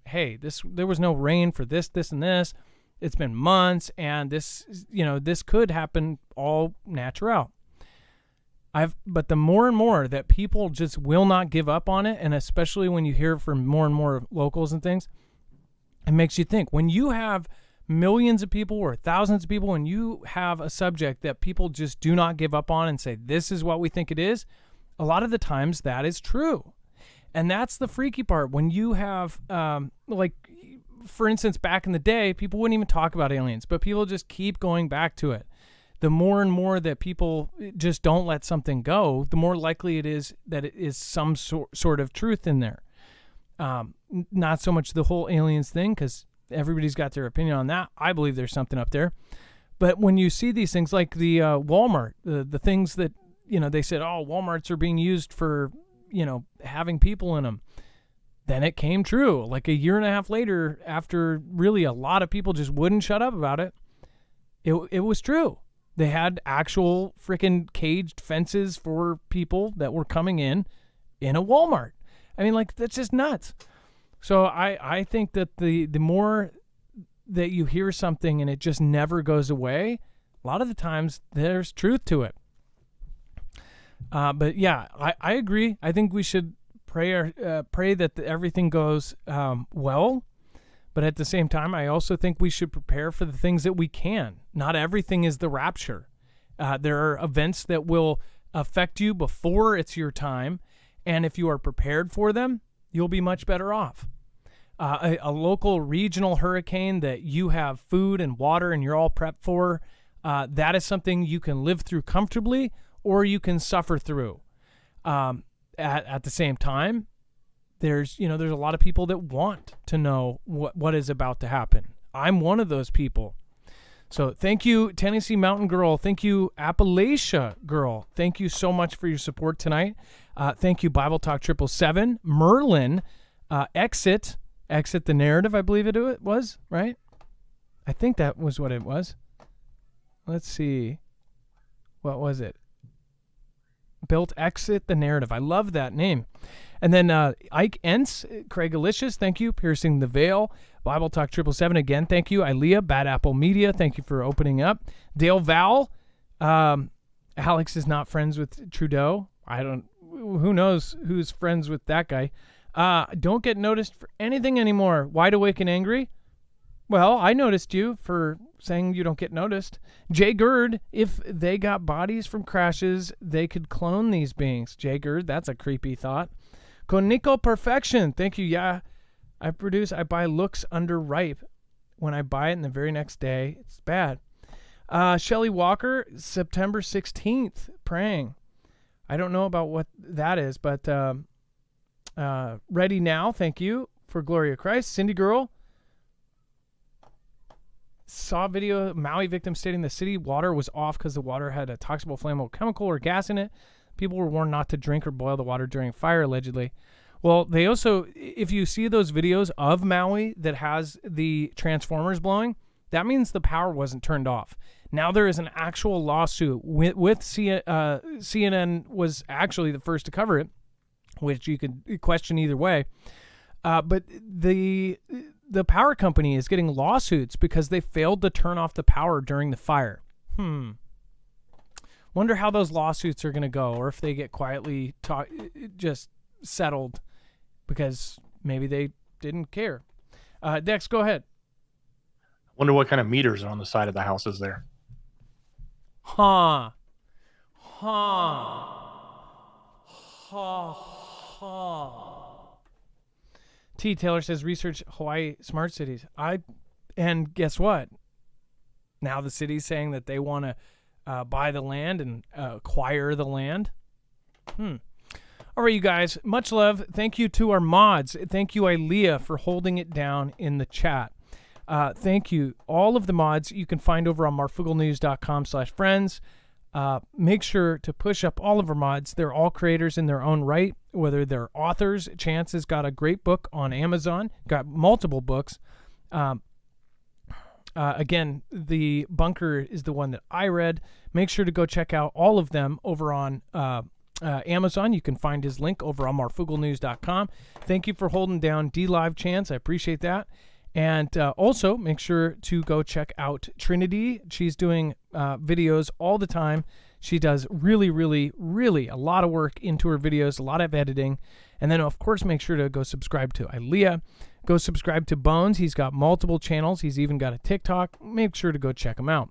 Speaker 1: hey, there was no rain for this, and this. It's been months, and this could happen all natural. But the more and more that people just will not give up on it, and especially when you hear from more and more locals and things, it makes you think. When you have millions of people or thousands of people, and you have a subject that people just do not give up on and say, this is what we think it is, a lot of the times that is true. And that's the freaky part. When you have, for instance, back in the day, people wouldn't even talk about aliens, but people just keep going back to it. The more and more that people just don't let something go, the more likely it is that it is some sort of truth in there. Not so much the whole aliens thing, because everybody's got their opinion on that. I believe there's something up there. But when you see these things like the Walmart, the things that, they said, oh, Walmarts are being used for, having people in them. Then it came true. Like a year and a half later, after really a lot of people just wouldn't shut up about it, it was true. They had actual freaking caged fences for people that were coming in a Walmart. I mean, like, that's just nuts. So I think that the more that you hear something and it just never goes away, a lot of the times there's truth to it. But yeah, I agree. I think we should pray that everything goes well. But at the same time, I also think we should prepare for the things that we can. Not everything is the rapture. There are events that will affect you before it's your time. And if you are prepared for them, you'll be much better off. A local regional hurricane that you have food and water and you're all prepped for, that is something you can live through comfortably or you can suffer through. At the same time, there's a lot of people that want to know what is about to happen. I'm one of those people. So thank you, Tennessee Mountain Girl. Thank you, Appalachia Girl. Thank you so much for your support tonight. Thank you, Bible Talk 777. Merlin, Exit the Narrative, I believe it was, right? I think that was what it was. Let's see. What was it? Built Exit the Narrative. I love that name. And then Ike Entz, Craig Alicious, thank you. Piercing the Veil, Bible Talk 777 again, thank you. Ilea, Bad Apple Media, thank you for opening up. Dale Val, Alex is not friends with Trudeau. Who knows who's friends with that guy. Don't get noticed for anything anymore. Wide Awake and Angry. Well, I noticed you for saying you don't get noticed. Jay Gerd, if they got bodies from crashes, they could clone these beings. Jay Gerd, that's a creepy thought. Conico Perfection, thank you. Yeah, I buy looks underripe. When I buy it in the very next day, it's bad. Shelly Walker, September 16th, praying. I don't know about what that is, but Ready Now, thank you for Glory of Christ. Cindy Girl, saw video of Maui victim stating the city water was off because the water had a toxic flammable chemical or gas in it. People were warned not to drink or boil the water during fire, allegedly. Well, they also, if you see those videos of Maui that has the transformers blowing, that means the power wasn't turned off. Now there is an actual lawsuit with CNN was actually the first to cover it, which you could question either way. But the power company is getting lawsuits because they failed to turn off the power during the fire. Wonder how those lawsuits are going to go, or if they get quietly just settled because maybe they didn't care. Dex, go ahead.
Speaker 2: Wonder what kind of meters are on the side of the houses there.
Speaker 1: T. Taylor says research Hawaii smart cities. And guess what? Now the city's saying that they want to buy the land and acquire the land. All All right, you guys, much love. Thank you to our mods. Thank you, Ilea, for holding it down in the chat. Thank you. All of the mods you can find over on marfooglenews.com/friends. Make sure to push up all of our mods. They're all creators in their own right, whether they're authors. Chance has got a great book on Amazon, got multiple books. Again, The Bunker is the one that I read. Make sure to go check out all of them over on Amazon. You can find his link over on marfooglenews.com. Thank you for holding down D-Live, Chance. I appreciate that. And also make sure to go check out Trinity. She's doing videos all the time. She does really, really, really a lot of work into her videos, a lot of editing. And then, of course, make sure to go subscribe to Ilea. Go subscribe to Bones. He's got multiple channels. He's even got a TikTok. Make sure to go check him out.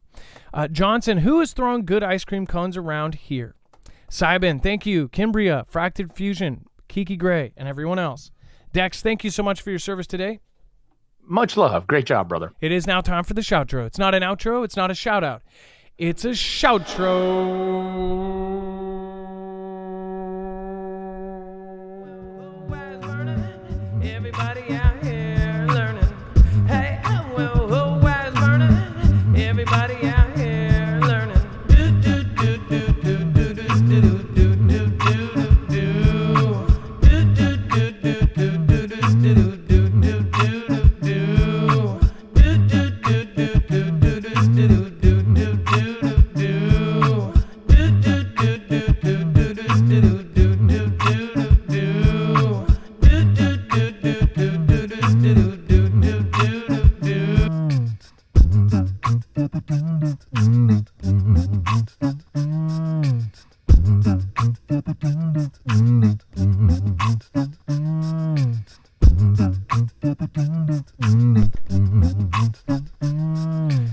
Speaker 1: Johnson, who is throwing good ice cream cones around here? Sybin, thank you. Kimbria, Fracted Fusion, Kiki Gray, and everyone else. Dex, thank you so much for your service today.
Speaker 2: Much love. Great job, brother.
Speaker 1: It is now time for the shoutro. It's not an outro. It's not a shout out. It's a shoutro. Everybody out here learning. Hey, well, who is learning? Everybody out here learning. Do do do do do do do do do do do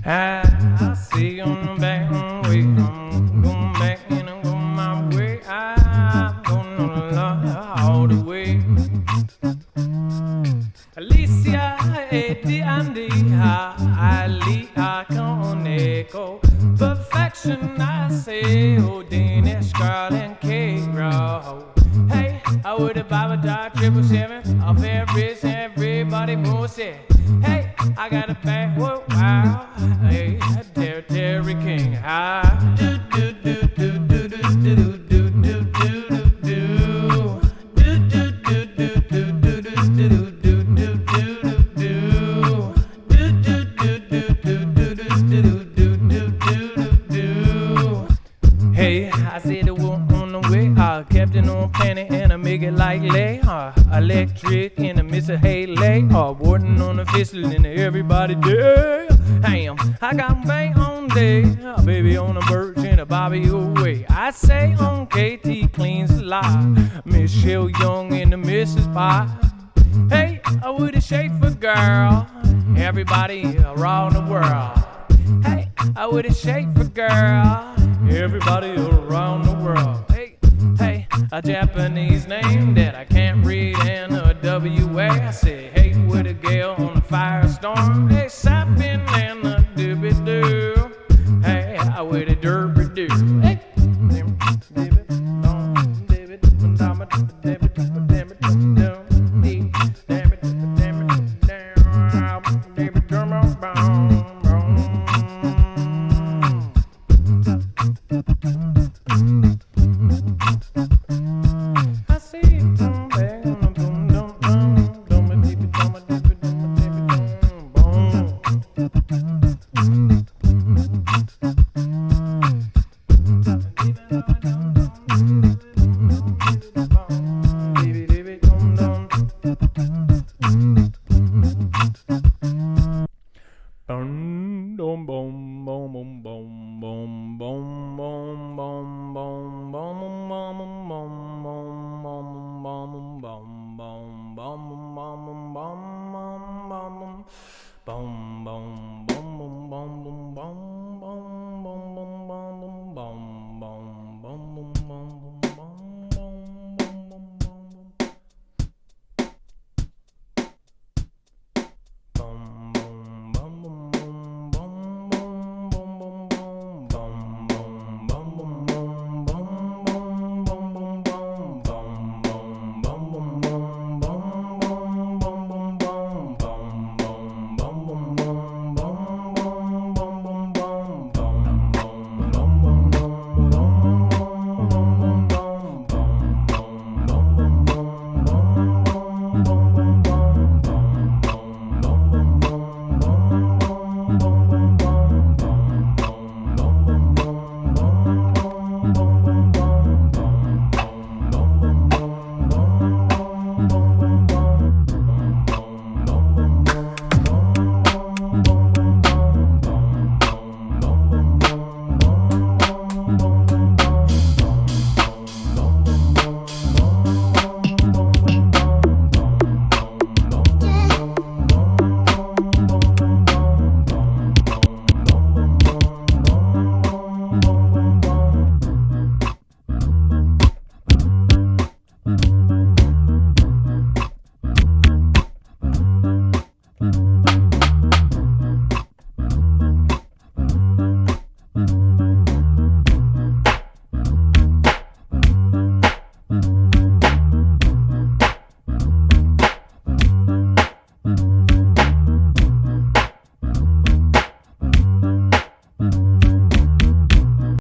Speaker 1: I see on the back way. I'm going back and I'm going my way. I'm going on the line all the way. Alicia, Eddie, Andy, Ali, Coneco. Perfection, I say. Oh, Danish girl and K-Row. Hey, I would have Baba Dog 777 of everybody moves it. Hey, I got a backward wow. Hey, Terry King. I do do do do do do do do do do do Hey, I said the one on the way. I kept it on penny and I make it like lay. Electric and I miss a Haley. Warden on the fistle and everybody day. Damn, I got bang on day. Baby on a birch and a Bobby away. I say on KT cleans a lot. Michelle Young and the Mrs. Pie. Hey, I would a Schaefer girl. Everybody around the world. Hey, I would a Schaefer girl. Everybody around the world. Hey, hey, a Japanese name that I can't read in a WA. I say, hey, with a gale on a firestorm. Hey, sapping and a doobie-doo. Hey, I with a derby-doo. Hey,